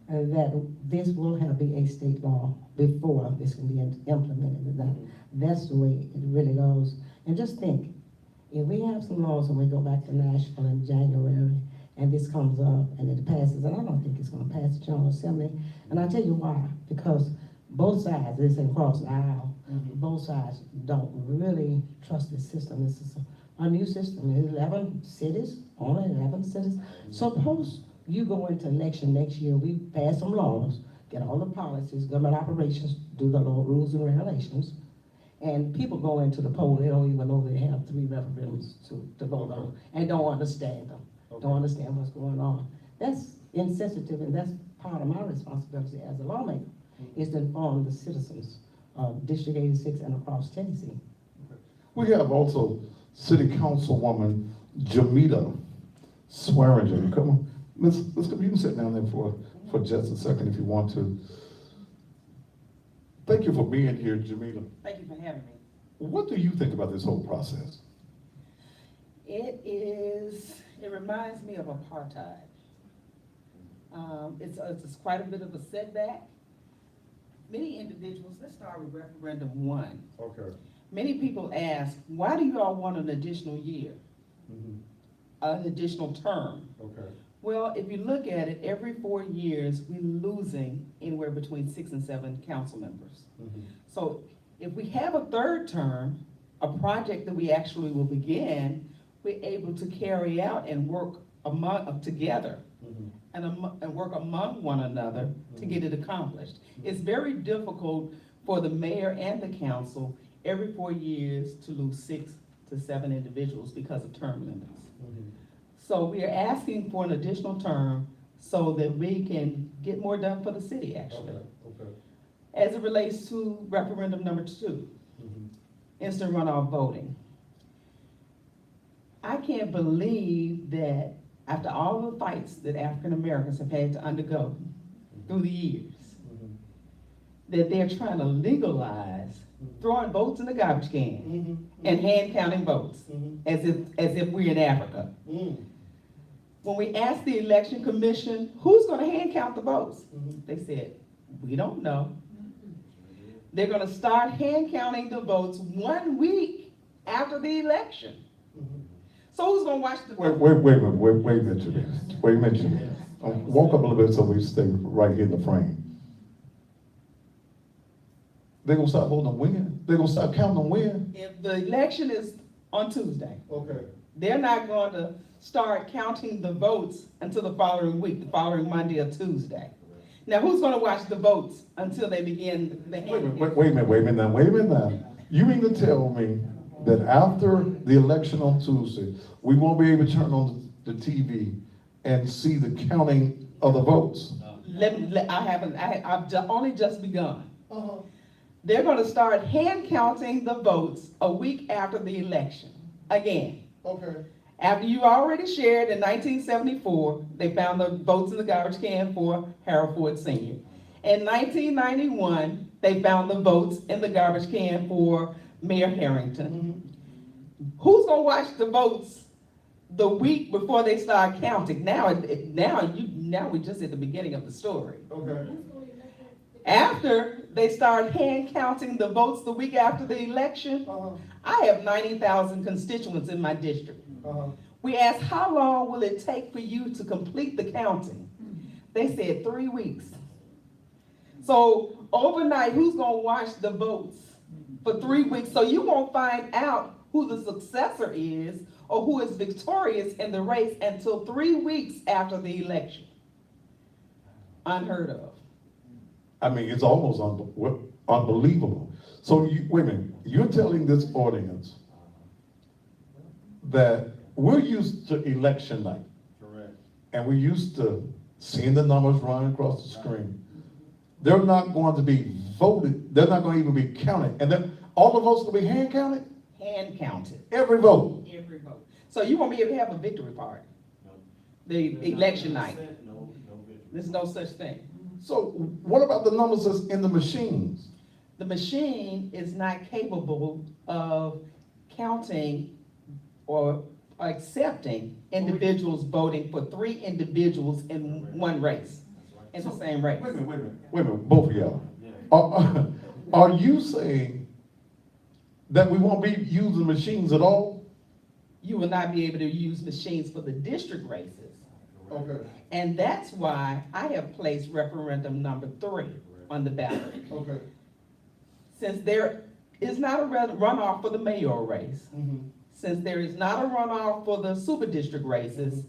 that this will have to be a state law before this can be implemented. That's the way it really goes. And just think, if we have some laws and we go back to Nashville in January, and this comes up and it passes, and I don't think it's gonna pass the General Assembly, and I'll tell you why, because both sides, this ain't cross the aisle, both sides don't really trust this system. This is a new system, 11 cities, only 11 cities. Suppose you go into election next year, we pass some laws, get all the policies, government operations, do the law, rules and regulations, and people go into the poll, they don't even know they have 3 referendums to vote on, and don't understand them, don't understand what's going on. That's insensitive, and that's part of my responsibility as a lawmaker, is to inform the citizens of District 86 and across Tennessee. We have also City Councilwoman Jamita Swearingen. Come on, Ms. Cooper, you can sit down there for just a second if you want to. Thank you for being here, Jamita. Thank you for having me. What do you think about this whole process? It reminds me of apartheid. It's quite a bit of a setback. Many individuals, let's start with referendum 1. Okay. Many people ask, why do you all want an additional year? An additional term? Okay. Well, if you look at it, every 4 years, we're losing anywhere between 6 and 7 council members. So if we have a 3rd term, a project that we actually will begin, we're able to carry out and work together and work among one another to get it accomplished. It's very difficult for the mayor and the council every 4 years to lose 6 to 7 individuals because of term limits. So we are asking for an additional term so that we can get more done for the city, actually. Okay. As it relates to referendum number 2, instant runoff voting. I can't believe that after all the fights that African Americans have had to undergo through the years, that they're trying to legalize throwing votes in the garbage can and hand counting votes as if we're in Africa. When we asked the election commission, who's gonna hand count the votes? They said, we don't know. They're gonna start hand counting the votes 1 week after the election. So who's gonna watch the vote? Wait a minute, Jamita. Walk up a little bit so we stay right here in the frame. They're gonna start voting on when? They're gonna start counting on when? If the election is on Tuesday, Okay. they're not going to start counting the votes until the following week, the following Monday or Tuesday. Now, who's gonna watch the votes until they begin the hand? Wait a minute now. You mean to tell me that after the election on Tuesday, we won't be able to turn on the TV and see the counting of the votes? I've only just begun. They're gonna start hand counting the votes a week after the election, again. Okay. After you already shared in 1974, they found the votes in the garbage can for Harold Ford Sr. In 1991, they found the votes in the garbage can for Mayor Harrington. Who's gonna watch the votes the week before they start counting? Now we're just at the beginning of the story. Okay. After they start hand counting the votes the week after the election, I have 90,000 constituents in my district. We asked, how long will it take for you to complete the counting? They said 3 weeks. So overnight, who's gonna watch the votes for 3 weeks? So you won't find out who the successor is or who is victorious in the race until 3 weeks after the election. Unheard of. I mean, it's almost unbelievable. So wait a minute, you're telling this audience that we're used to election night. Correct. And we're used to seeing the numbers run across the screen. They're not going to be voted, they're not going to even be counted. And then all the votes will be hand counted? Hand counted. Every vote. Every vote. So you won't be able to have a victory party. The election night. There's no such thing. So what about the numbers that's in the machines? The machine is not capable of counting or accepting individuals voting for 3 individuals in one race, in the same race. Wait a minute, both of y'all. Are you saying that we won't be using machines at all? You will not be able to use machines for the district races. Okay. And that's why I have placed referendum number 3 on the ballot. Okay. Since there is not a runoff for the mayoral race, since there is not a runoff for the super district races,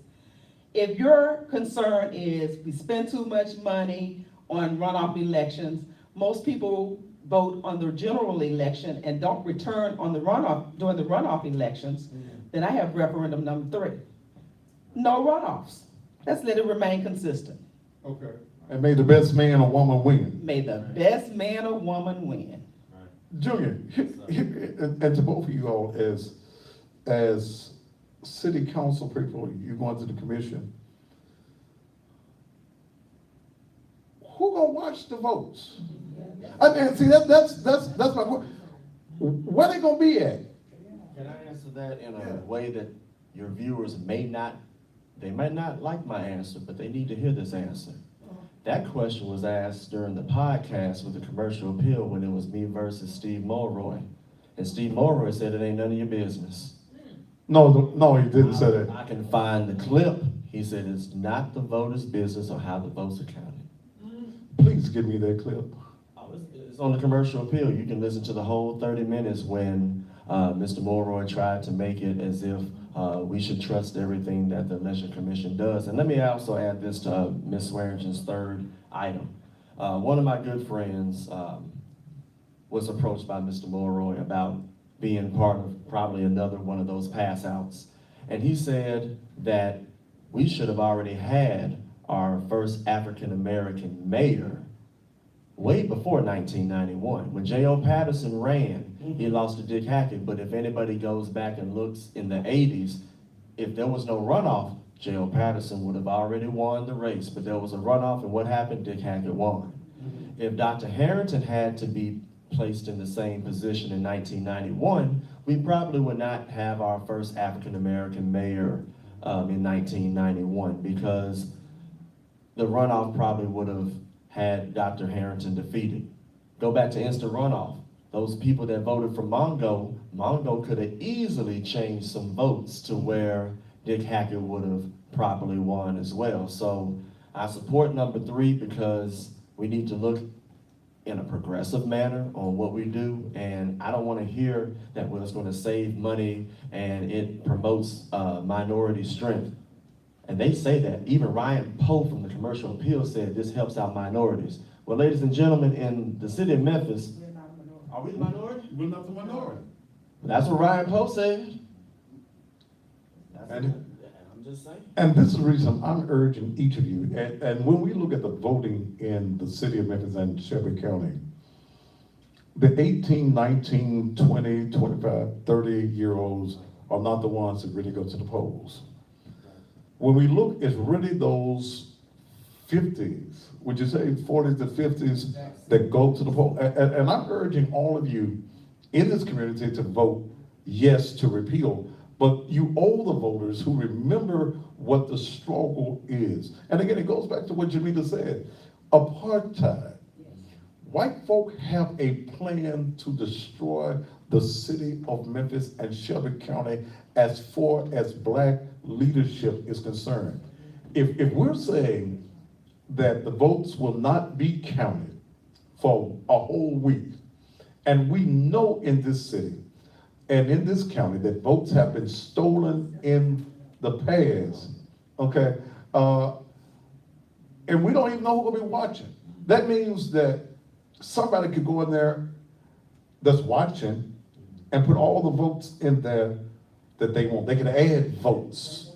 if your concern is we spend too much money on runoff elections, most people vote on the general election and don't return on the runoff during the runoff elections, then I have referendum number 3. No runoffs. Let's let it remain consistent. Okay. And may the best man or woman win. May the best man or woman win. Junior, and to both of you all, as city council people, you going to the commission, who gonna watch the votes? I mean, see, that's my point. Where they gonna be at? Can I answer that in a way that your viewers might not like my answer, but they need to hear this answer? That question was asked during the podcast with the commercial appeal when it was me versus Steve Mulroy. And Steve Mulroy said it ain't none of your business. No, he didn't say that. I can find the clip. He said it's not the voters' business or how the votes are counted. Please give me that clip. It's on the commercial appeal. You can listen to the whole 30 minutes when Mr. Mulroy tried to make it as if we should trust everything that the Election Commission does. And let me also add this to Ms. Swearingen's 3rd item. One of my good friends was approached by Mr. Mulroy about being part of probably another one of those pass outs. And he said that we should have already had our first African-American mayor way before 1991. When J.O. Patterson ran, he lost to Dick Hackett, but if anybody goes back and looks in the 80s, if there was no runoff, J.O. Patterson would have already won the race, but there was a runoff, and what happened? Dick Hackett won. If Dr. Harrington had to be placed in the same position in 1991, we probably would not have our first African-American mayor in 1991, because the runoff probably would have had Dr. Harrington defeated. Go back to instant runoff. Those people that voted for Mongo could have easily changed some votes to where Dick Hackett would have properly won as well. So I support number 3 because we need to look in a progressive manner on what we do, and I don't want to hear that it's going to save money and it promotes minority strength. And they say that. Even Ryan Poe from the commercial appeal said this helps out minorities. Well, ladies and gentlemen, in the city of Memphis, are we the minority? We're not the minority. That's what Ryan Poe said. I'm just saying. And this is the reason I'm urging each of you, and when we look at the voting in the city of Memphis and Shelby County, the 18, 19, 20, 25, 30-year-olds are not the ones that really go to the polls. When we look, it's really those 50s, would you say 40s to 50s that go to the poll? And I'm urging all of you in this community to vote yes to repeal, but you older voters who remember what the struggle is. And again, it goes back to what Jamila said, apartheid. White folk have a plan to destroy the city of Memphis and Shelby County as far as black leadership is concerned. If we're saying that the votes will not be counted for a whole week, and we know in this city and in this county that votes have been stolen in the past, okay? And we don't even know who will be watching. That means that somebody could go in there that's watching and put all the votes in there that they want. They could add votes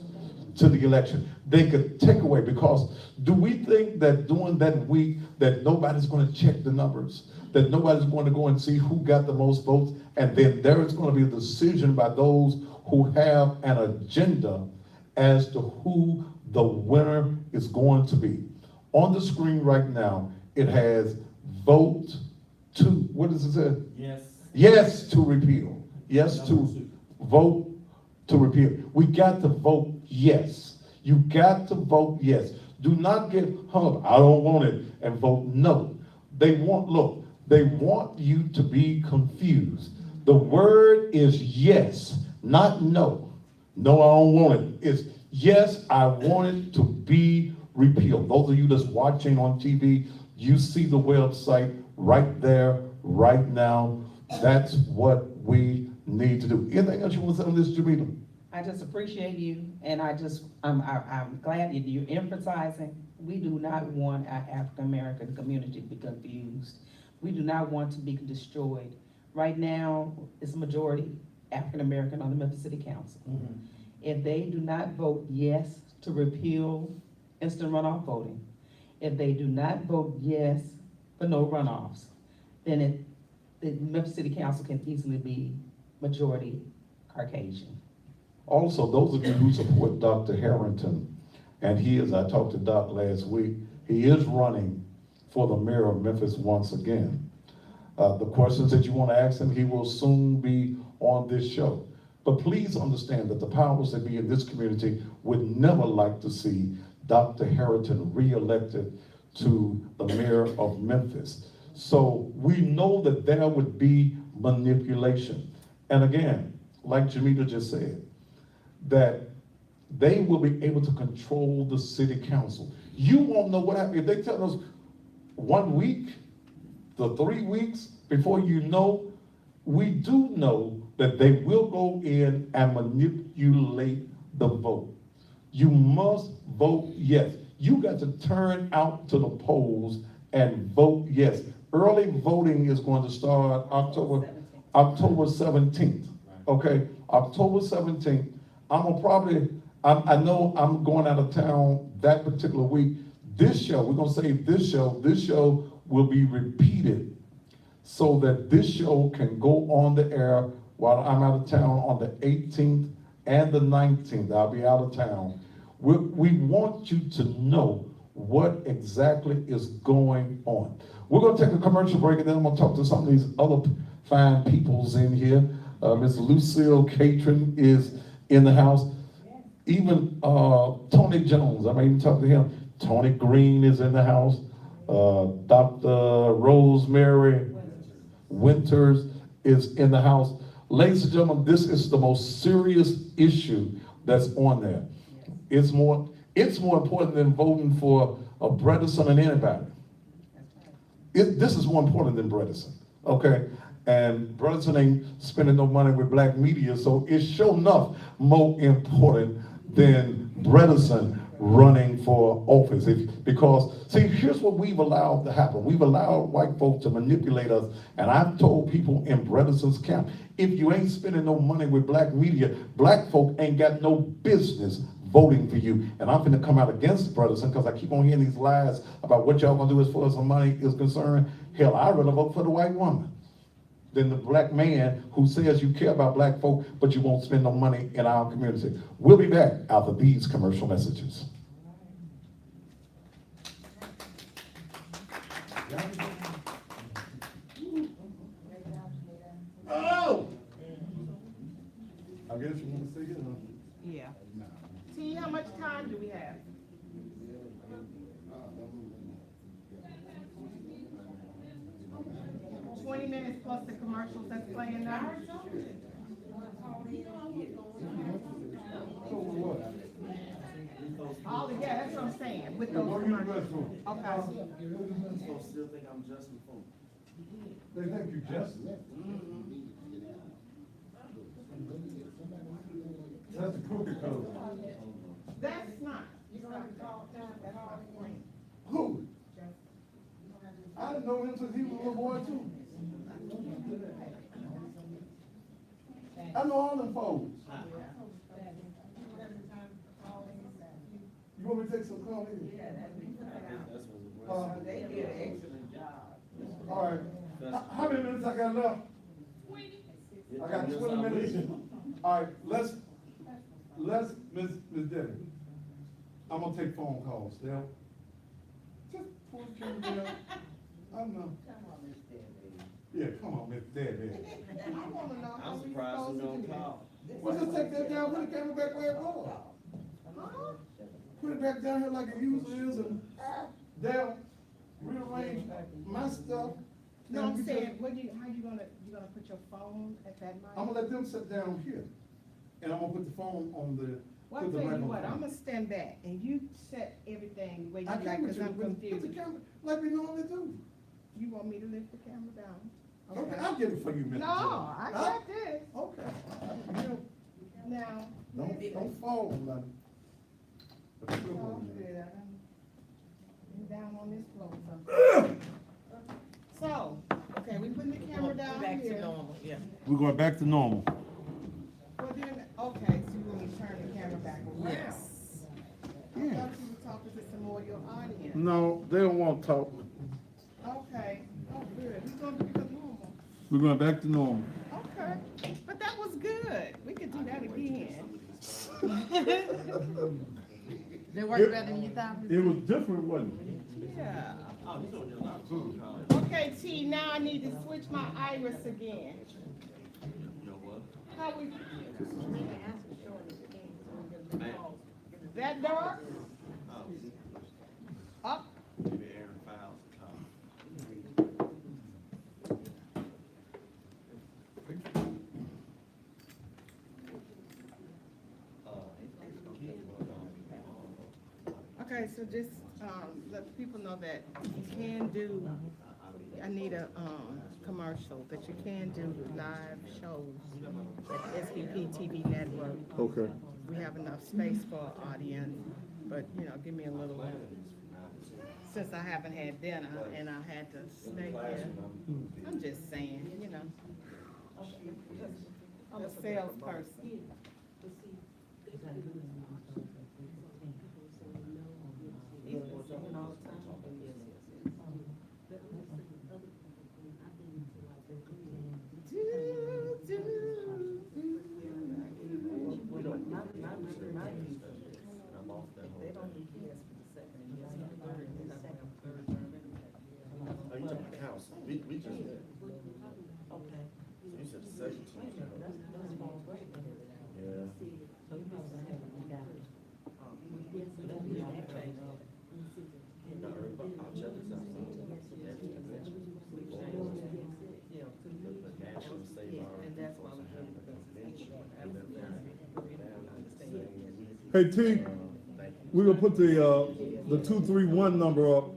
to the election. They could take away, because do we think that during that week that nobody's going to check the numbers, that nobody's going to go and see who got the most votes, and then there is going to be a decision by those who have an agenda as to who the winner is going to be? On the screen right now, it has vote to, what does it say? Yes. Yes to repeal. Yes to vote to repeal. We got to vote yes. You got to vote yes. Do not get hung up, I don't want it, and vote no. They want you to be confused. The word is yes, not no. No, I don't want it. It's yes, I want it to be repealed. Those of you that's watching on TV, you see the website right there, right now. That's what we need to do. Anything else you want to say on this, Jamila? I just appreciate you, and I'm glad that you're emphasizing, we do not want our African-American community to be confused. We do not want to be destroyed. Right now, it's a majority African-American on the Memphis City Council. Mm-hmm. If they do not vote yes to repeal instant runoff voting, if they do not vote yes for no runoffs, then the Memphis City Council can easily be majority Caucasian. Also, those of you who support Dr. Harrington, and I talked to Doc last week, he is running for the mayor of Memphis once again. The questions that you want to ask him, he will soon be on this show. But please understand that the powers that be in this community would never like to see Dr. Harrington reelected to the mayor of Memphis. So we know that there would be manipulation. And again, like Jamita just said, that they will be able to control the city council. You won't know what happened. If they tell us 1 week, the 3 weeks before you know, we do know that they will go in and manipulate the vote. You must vote yes. You got to turn out to the polls and vote yes. Early voting is going to start October 17th. Okay, October 17th. I know I'm going out of town that particular week. This show, we're gonna save this show will be repeated so that this show can go on the air while I'm out of town on the 18th and the 19th. I'll be out of town. We want you to know what exactly is going on. We're gonna take a commercial break, and then I'm gonna talk to some of these other fine peoples in here. Ms. Lucille Catron is in the house. Even Tony Jones, I may even talk to him. Tony Green is in the house. Dr. Rosemary Winters is in the house. Ladies and gentlemen, this is the most serious issue that's on there. It's more important than voting for a Bredesen and anybody. This is more important than Bredesen, okay? And Bredesen ain't spending no money with black media, so it's sure enough more important than Bredesen running for office. Because, see, here's what we've allowed to happen. We've allowed white folk to manipulate us, and I've told people in Bredesen's camp, if you ain't spending no money with black media, black folk ain't got no business voting for you. And I'm finna come out against Bredesen because I keep on hearing these lies about what y'all gonna do as far as the money is concerned. Hell, I'd rather vote for the white woman than the black man who says you care about black folk, but you won't spend no money in our community. We'll be back after these commercial messages. Oh! I guess you want to say it, huh? Yeah. T, how much time do we have? minutes plus the commercials that's playing now? All, yeah, that's what I'm saying, with those commercials. Okay. Folks still think I'm Justin Funk. They think you just. That's the crooked code. That's not. That's not plain. Who? I didn't know him since he was a little boy too. I know all them folks. You want me to take some call in? They did an excellent job. All right. How many minutes I got left? I got 20 minutes. All right, let's, Miss Debbie, I'm gonna take phone calls, Dale. Just pull the camera down. I don't know. Come on, Miss Debbie. Yeah, come on, Miss Debbie. I wanna know how I'm we surprised supposed who to don't do call. Well, just take that down, put the camera back where it was. Huh? Put it back down here like it usually is, and Dale, rearrange my stuff. No, and I'm we saying, just- how you gonna put your phone at that mic? I'm gonna let them sit down here, and I'm gonna put the phone on the. Well, I'll put the tell you mic on what, the I'm phone. gonna stand back and you set everything the way you I like, can't cause I'm put the confused. camera, like we normally do. You want me to lift the camera down? Okay, I'll get it for you, Mr. No, I Huh? got this. Okay. Now. Don't fall, man. Oh, good. I'm down on this floor, so. So, okay, we putting the camera down Back to here. normal, yeah. We're going back to normal. Well then, okay, so you want me to turn the camera back around? Yes. I thought you were talking to some more of your audience. No, they don't want to talk. Okay, oh, good. We're gonna be normal. We're going back to normal. Okay, but that was good. We could do that again. They work better than you thought? It was different, wasn't it? Yeah. Oh, he's gonna get a lot of food calls. Okay, T, now I need to switch my iris again. You know what? How we, Man, that dark? oh, Up? maybe Aaron Fowles call. Okay, so just, let the people know that you can do, I need a, commercial, that you can do live shows at SVP TV network. Okay. We have enough space for our audience, but, you know, give me a little, since I haven't had dinner and I had to stay here. I'm just saying, you know. I'm a salesperson. I'm off that whole thing. Oh, you talking about council? We just did. Okay. You said the second Tuesday. Yeah. No, everybody, I'll check this out. The National Save Our folks are having a convention. And then Hey, T, we're gonna put the 231 number up,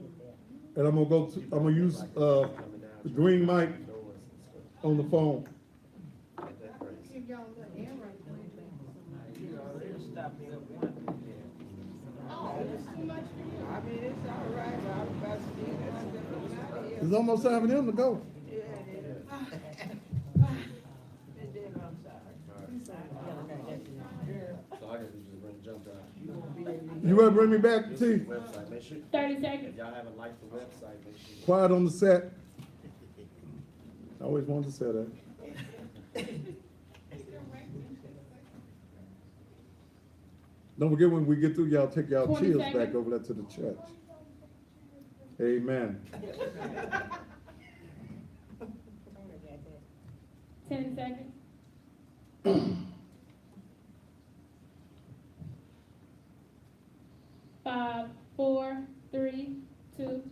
and I'm gonna use, the green mic on the phone. Give y'all a little air right quick. Oh, it's too much for you. I mean, it's all right, but I was about to do that. It's almost time for them to go. Yeah, it is. Miss Debbie, I'm sorry. So I guess we just bring jump out. You ready to bring me back, T? Website, make sure. 30 seconds. If y'all haven't liked the website, make sure. Quiet on the set. I always wanted to say that. Don't forget, when we get through, y'all take y'all 20 chairs back seconds. over there to the church. Amen. 10 seconds. 5, 4, 3, 2.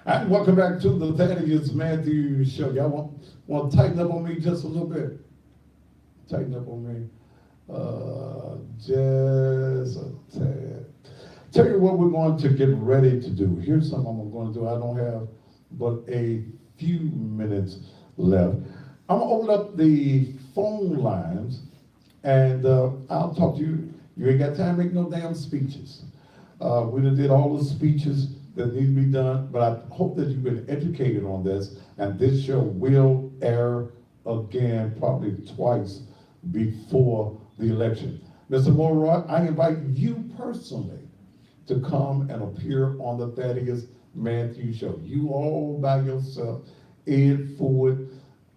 And welcome back to the Thaddeus Matthews Show. Y'all want to tighten up on me just a little bit? Tighten up on me. Just a tad. Tell you what we're going to get ready to do. Here's something I'm going to do. I don't have but a few minutes left. I'm going to open up the phone lines, and I'll talk to you. You ain't got time to make no damn speeches. We done did all the speeches that need to be done, but I hope that you've been educated on this, and this show will air again probably twice before the election. Mr. Morroy, I invite you personally to come and appear on the Thaddeus Matthews Show. You all by yourself, Ed Ford,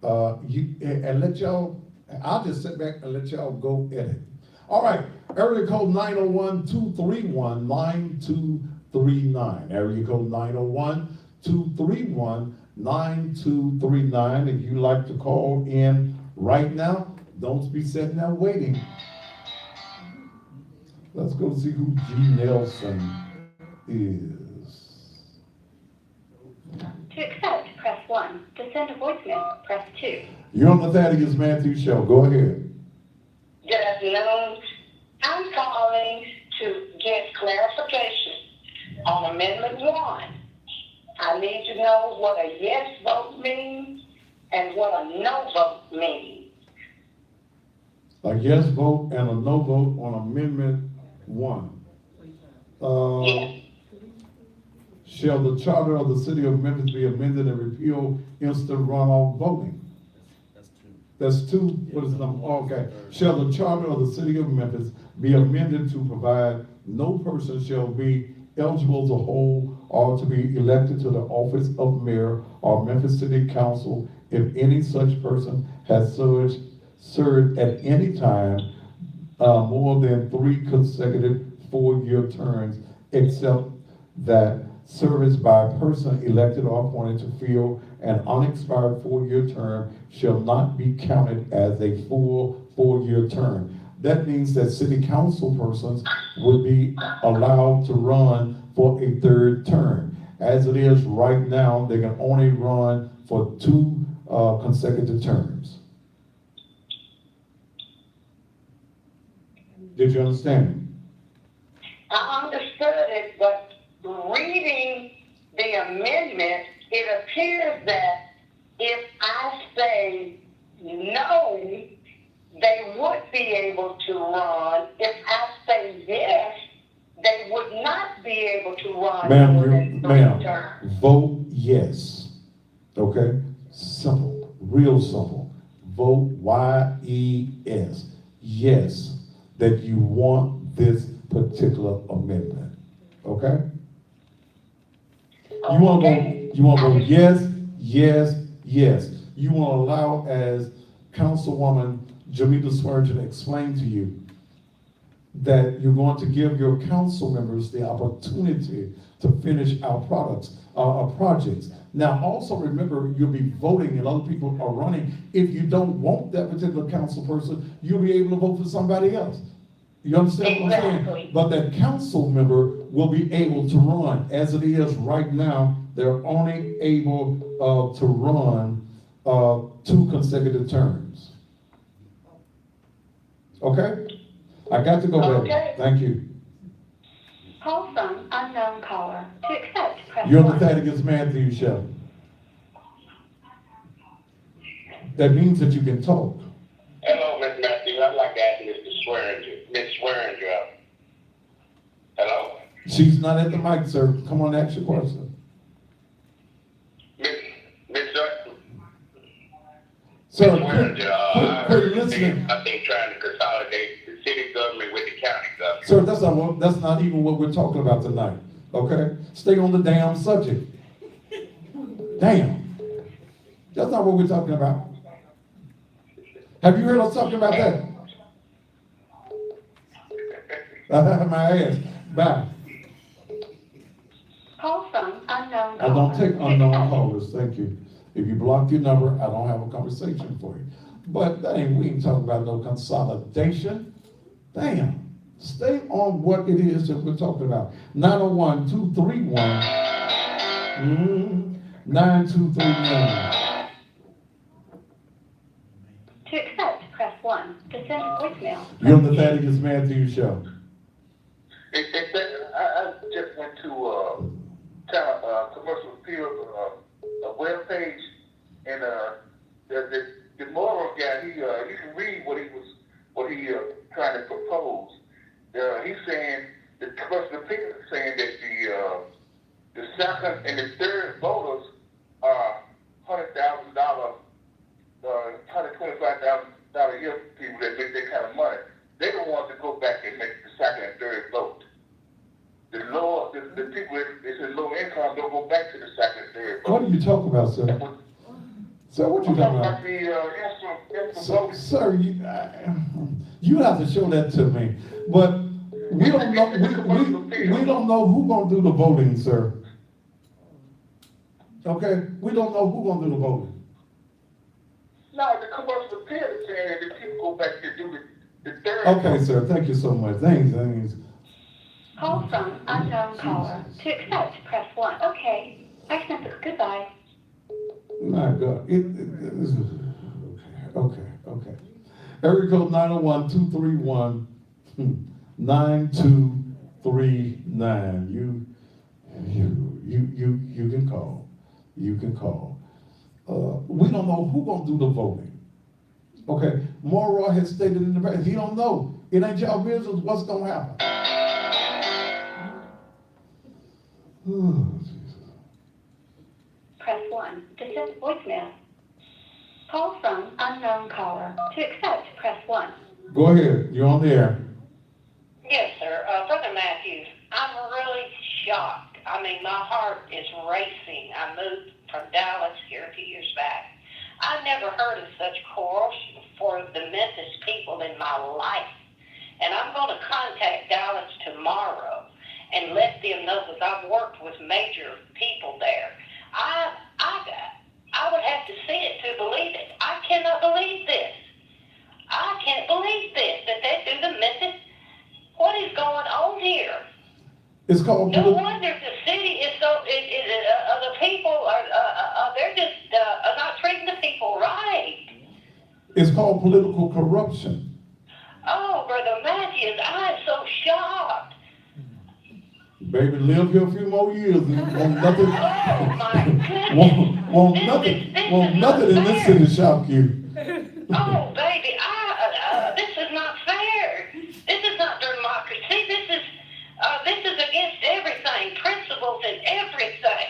and let y'all, I'll just sit back and let y'all go at it. All right, area code 901-231-9239. Area code 901-231-9239. If you like to call in right now, don't be sitting there waiting. Let's go see who G. Nelson is. To accept, press 1. To send a voicemail, press 2. You're on the Thaddeus Matthews Show. Go ahead. Good afternoon. I'm calling to get clarification on Amendment 1. I need to know what a yes vote means and what a no vote means. A yes vote and a no vote on Amendment 1. Yes. Shall the charter of the city of Memphis be amended and repeal instant runoff voting? That's two. What is the number? Okay. Shall the charter of the city of Memphis be amended to provide no person shall be eligible to hold or to be elected to the office of mayor or Memphis City Council if any such person has served at any time more than 3 consecutive 4-year terms, except that service by a person elected or appointed to fill an unexpired 4-year term shall not be counted as a full 4-year term. That means that city council persons would be allowed to run for a 3rd term. As it is right now, they can only run for 2 consecutive terms. Did you understand? I understood it, but reading the amendment, it appears that if I say no, they would be able to run. If I say yes, they would not be able to run more than 3 terms. Vote yes. Okay? Simple. Real simple. Vote Y-E-S. Yes. That you want this particular amendment. Okay? You want to go yes, yes, yes. You want to allow, as Councilwoman Jamila Swergeon explained to you, that you're going to give your council members the opportunity to finish our projects. Now, also remember, you'll be voting and other people are running. If you don't want that particular council person, you'll be able to vote for somebody else. You understand what I'm saying? But that council member will be able to run. As it is right now, they're only able to run 2 consecutive terms. Okay? I got to go, baby. Okay. Thank you. Call from unknown caller. To accept, press You're on the 1. Thaddeus Matthews Show. That means that you can talk. Hello, Mr. Matthews. I'd like to ask Miss Swearinger. Hello? She's not at the mic, sir. Come on, ask your question. Sir, quit listening. I think trying to consolidate the city government with the county government. Sir, that's not even what we're talking about tonight, okay? Stay on the damn subject. Damn. That's not what we're talking about. Have you heard us talking about that? My ass. Bye. Call from unknown caller. I don't take unknown callers, thank you. If you block your number, I don't have a conversation for you. But dang, we ain't talking about no consolidation. Damn. Stay on what it is that we're talking about. 901-231. 9239. To accept, press 1. To send a voicemail. You're on the Thaddeus Matthews Show. I just went to commercial field web page, and the moral guy, you can read what he trying to propose. He's saying the commercial appeal is saying that the second and the third voters are $100,000, $125,000 a year people that make that kind of money. They don't want to go back and make the second and third vote. The people that's in low income don't go back to the second and third vote. What are you talking about, sir? Sir, what you talking about? Sir, you have to show that to me. But we don't know. We don't know who's gonna do the voting, sir. Okay, we don't know who's gonna do the voting. No, the commercial appeal is saying that people go back to do the third. Okay, sir. Thank you so much. Thanks. Call from unknown caller. To accept, press 1. Okay. Accept it. Goodbye. My God. Okay. Area code 901-231-9239. You can call. You can call. We don't know who's gonna do the voting. Okay. Morrow has stated in the past, he don't know. It ain't y'all business what's gonna happen. Oh, Jesus. Press 1 to send voicemail. Call from unknown caller. To accept, press 1. Go ahead. You're on the air. Yes, sir. Brother Matthews, I'm really shocked. I mean, my heart is racing. I moved from Dallas here a few years back. I never heard of such coercion for the Memphis people in my life. And I'm going to contact Dallas tomorrow and let them know, because I've worked with major people there. I would have to see it to believe it. I cannot believe this. I can't believe this, that they do the Memphis. What is going on here? It's called. No wonder the city is so. The people are. They're just not treating the people right. It's called political corruption. Oh, Brother Matthews, I am so shocked. Baby, live here a few more years and won't nothing. Oh my goodness. won't nothing in this city shock you. Oh, baby, this is not fair. This is not democracy. This is against everything, principles and everything.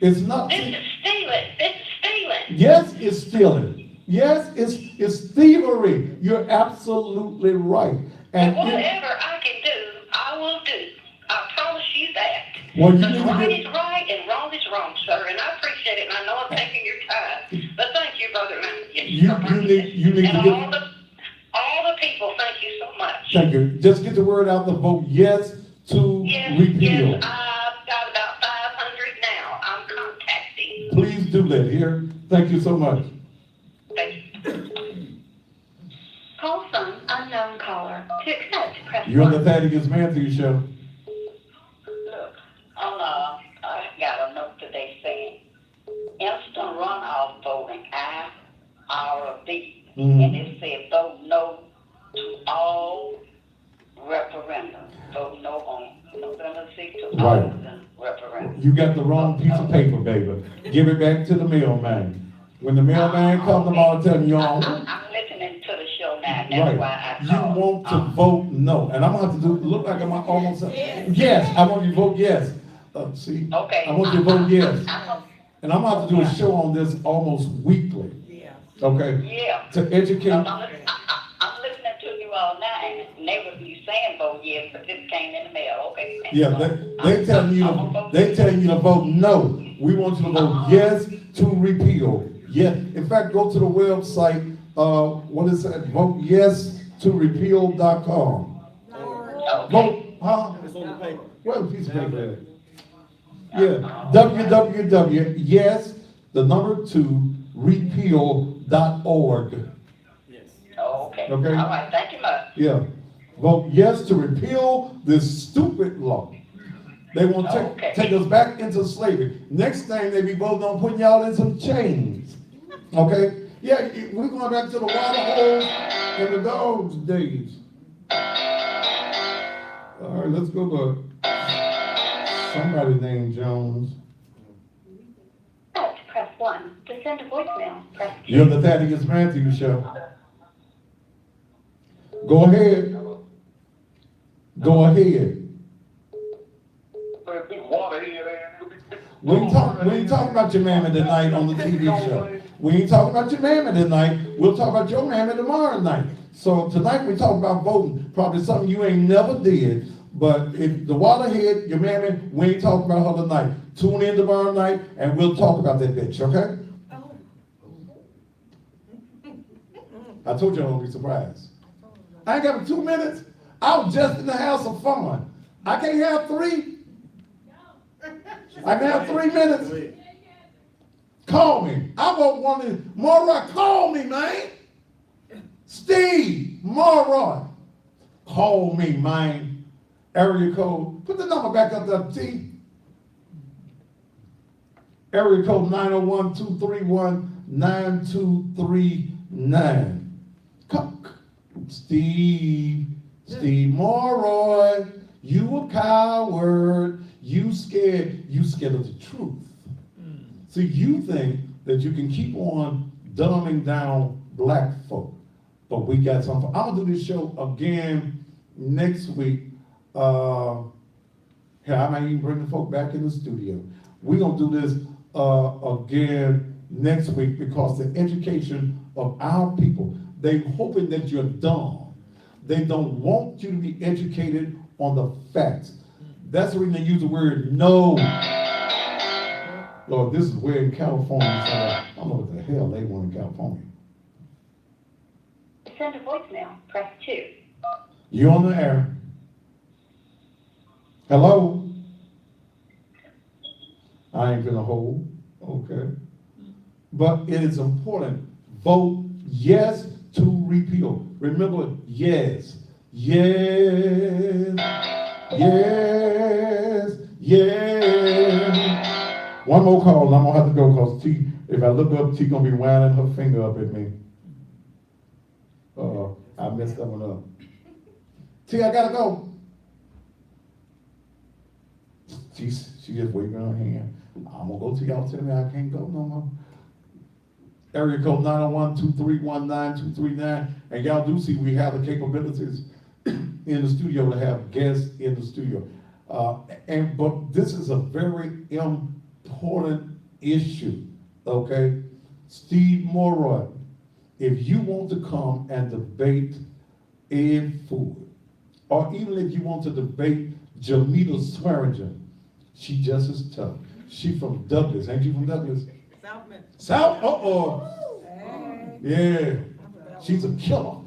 It's not. This is stealing. This is stealing. Yes, it's stealing. Yes, it's thievery. You're absolutely right. And whatever I can do, I will do. I promise you that. Well, you Because right is right and wrong is wrong, sir. And I appreciate it. And I know I'm taking your time. But thank you, Brother Matthews. You need and to all the people, thank you so much. Thank you. Just get the word out. The vote yes to repeal. Yes, I've got about 500 now. I'm contacting. Please do that here. Thank you so much. Thank you. Call from unknown caller. To accept, press You're on 1. the Thaddeus Matthews Show. Look, I got a note today saying instant runoff voting, IRB. And it said vote no to all referendums. Vote no on November 6th to all of them referendums. You got the wrong piece of paper, baby. Give it back to the mailman. When the mailman comes tomorrow, tell him you're on. I'm listening to the show now. That's why I called. You want to vote no. And I'm going to have to look like I'm almost. Yes, I want you to vote yes. See? Okay. I want you to vote yes. And I'm going to have to do a show on this almost weekly. Okay? Yeah. To educate. I'm listening to you all now, and they were you saying vote yes, but this came in the mail. Okay. Yeah, they telling you to vote no. We want you to vote yes to repeal. Yes. In fact, go to the website. What is that? Vote yes to repeal.com. Vote, huh? It's on the paper. Well, piece of paper. Yeah. www. Yes, the number 2 repeal.org. Yes. Okay. Okay. All right. Thank you much. Yeah. Vote yes to repeal this stupid law. They want to Okay. take us back into slavery. Next thing, they be voting on putting y'all in some chains. Okay? Yeah, we're going back to the water holes and the dogs days. All right, let's go to somebody named Jones. Oh, press 1. To send a voicemail, press 2. You're the Thaddeus Matthews Show. Go ahead. Go ahead. We ain't talking about your mammy tonight on the TV show. We ain't talking about your mammy tonight. We'll talk about your mammy tomorrow night. So tonight we talk about voting. Probably something you ain't never did. But if the water hit your mammy, we ain't talking about her tonight. Tune in tomorrow night and we'll talk about that bitch, okay? I told you I won't be surprised. I ain't got 2 minutes. I was just in the house of fun. I can't have 3. I can have 3 minutes. Call me. I want one of Mara, call me, man. Steve, Mara, call me, man. Area code. Put the number back up there, T. Area code 901-231-9239. Steve Morroy, you a coward. You scared of the truth. See, you think that you can keep on dumbing down black folk, but we got something. I'm gonna do this show again next week. Hell, I might even bring the folk back in the studio. We're gonna do this again next week because the education of our people, they hoping that you're dumb. They don't want you to be educated on the facts. That's the reason they use the word no. Lord, this is where in California, so I don't know what the hell they want in California. To send a voicemail, press 2. You on the air. Hello? I ain't gonna hold, okay. But it is important. Vote yes to repeal. Remember, yes. Yes. Yes. Yes. One more call, I'm gonna have to go because T, if I look up, T gonna be winding her finger up at me. I messed that one up. T, I gotta go. She just waving her hand. I'm gonna go till y'all tell me I can't go no more. Area code 901-231-9239. And y'all do see we have the capabilities in the studio to have guests in the studio. But this is a very important issue, okay? Steve Morroy, if you want to come and debate Ed Ford, or even if you want to debate Jamila Swearingen, she just as tough. She from Douglas, ain't you from Douglas? South, yeah, she's a killer.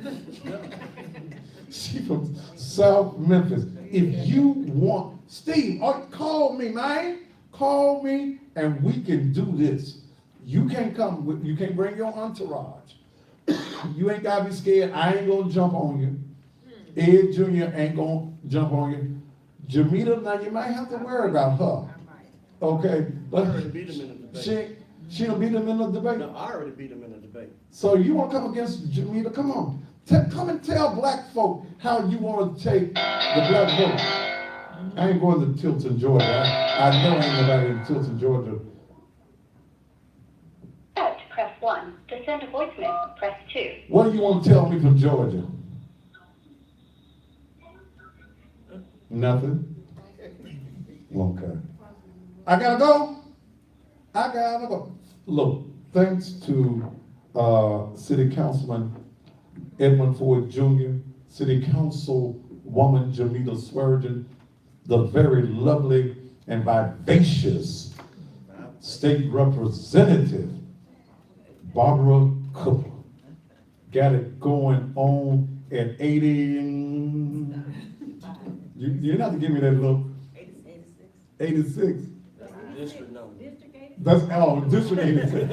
She from South Memphis. If you want, Steve, call me, man. Call me and we can do this. You can't come, you can't bring your entourage. You ain't gotta be scared. I ain't gonna jump on you. Ed Jr. ain't gonna jump on you. Jamita, now you might have to worry about her. Okay, but she don't beat him in the debate. No, I already beat him in the debate. So you want to come against Jamita? Come on, come and tell black folk how you want to take the black vote. I ain't going to Tilton, Georgia. I know ain't nobody in Tilton, Georgia. Press 1. To send a voicemail, press 2. What do you want to tell me from Georgia? Nothing. Okay. I gotta go. Look, thanks to City Councilman Edmund Ford Jr., City Councilwoman Jamila Swearingen, the very lovely and vivacious State Representative Barbara Cooper. Got it going on at 80. You didn't have to give me that look. 86. District number. That's District 86.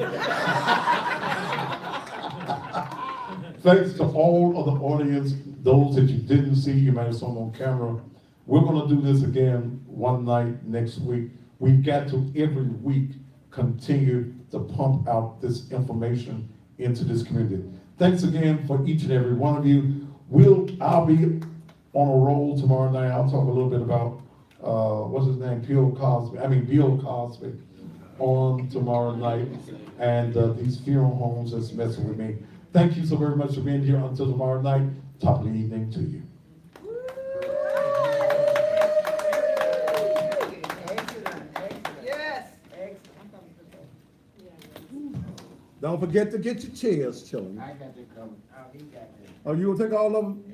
Thanks to all of the audience, those that you didn't see, you might have saw them on camera. We're gonna do this again one night next week. We've got to every week continue to pump out this information into this community. Thanks again for each and every one of you. I'll be on a roll tomorrow night. I'll talk a little bit about, what's his name, Bill Cosby on tomorrow night, and these funeral homes that's messing with me. Thank you so very much for being here until tomorrow night. Top of the evening to you. Yes. Don't forget to get your chairs, children. I got to come, oh, he got to. Oh, you will take all of them?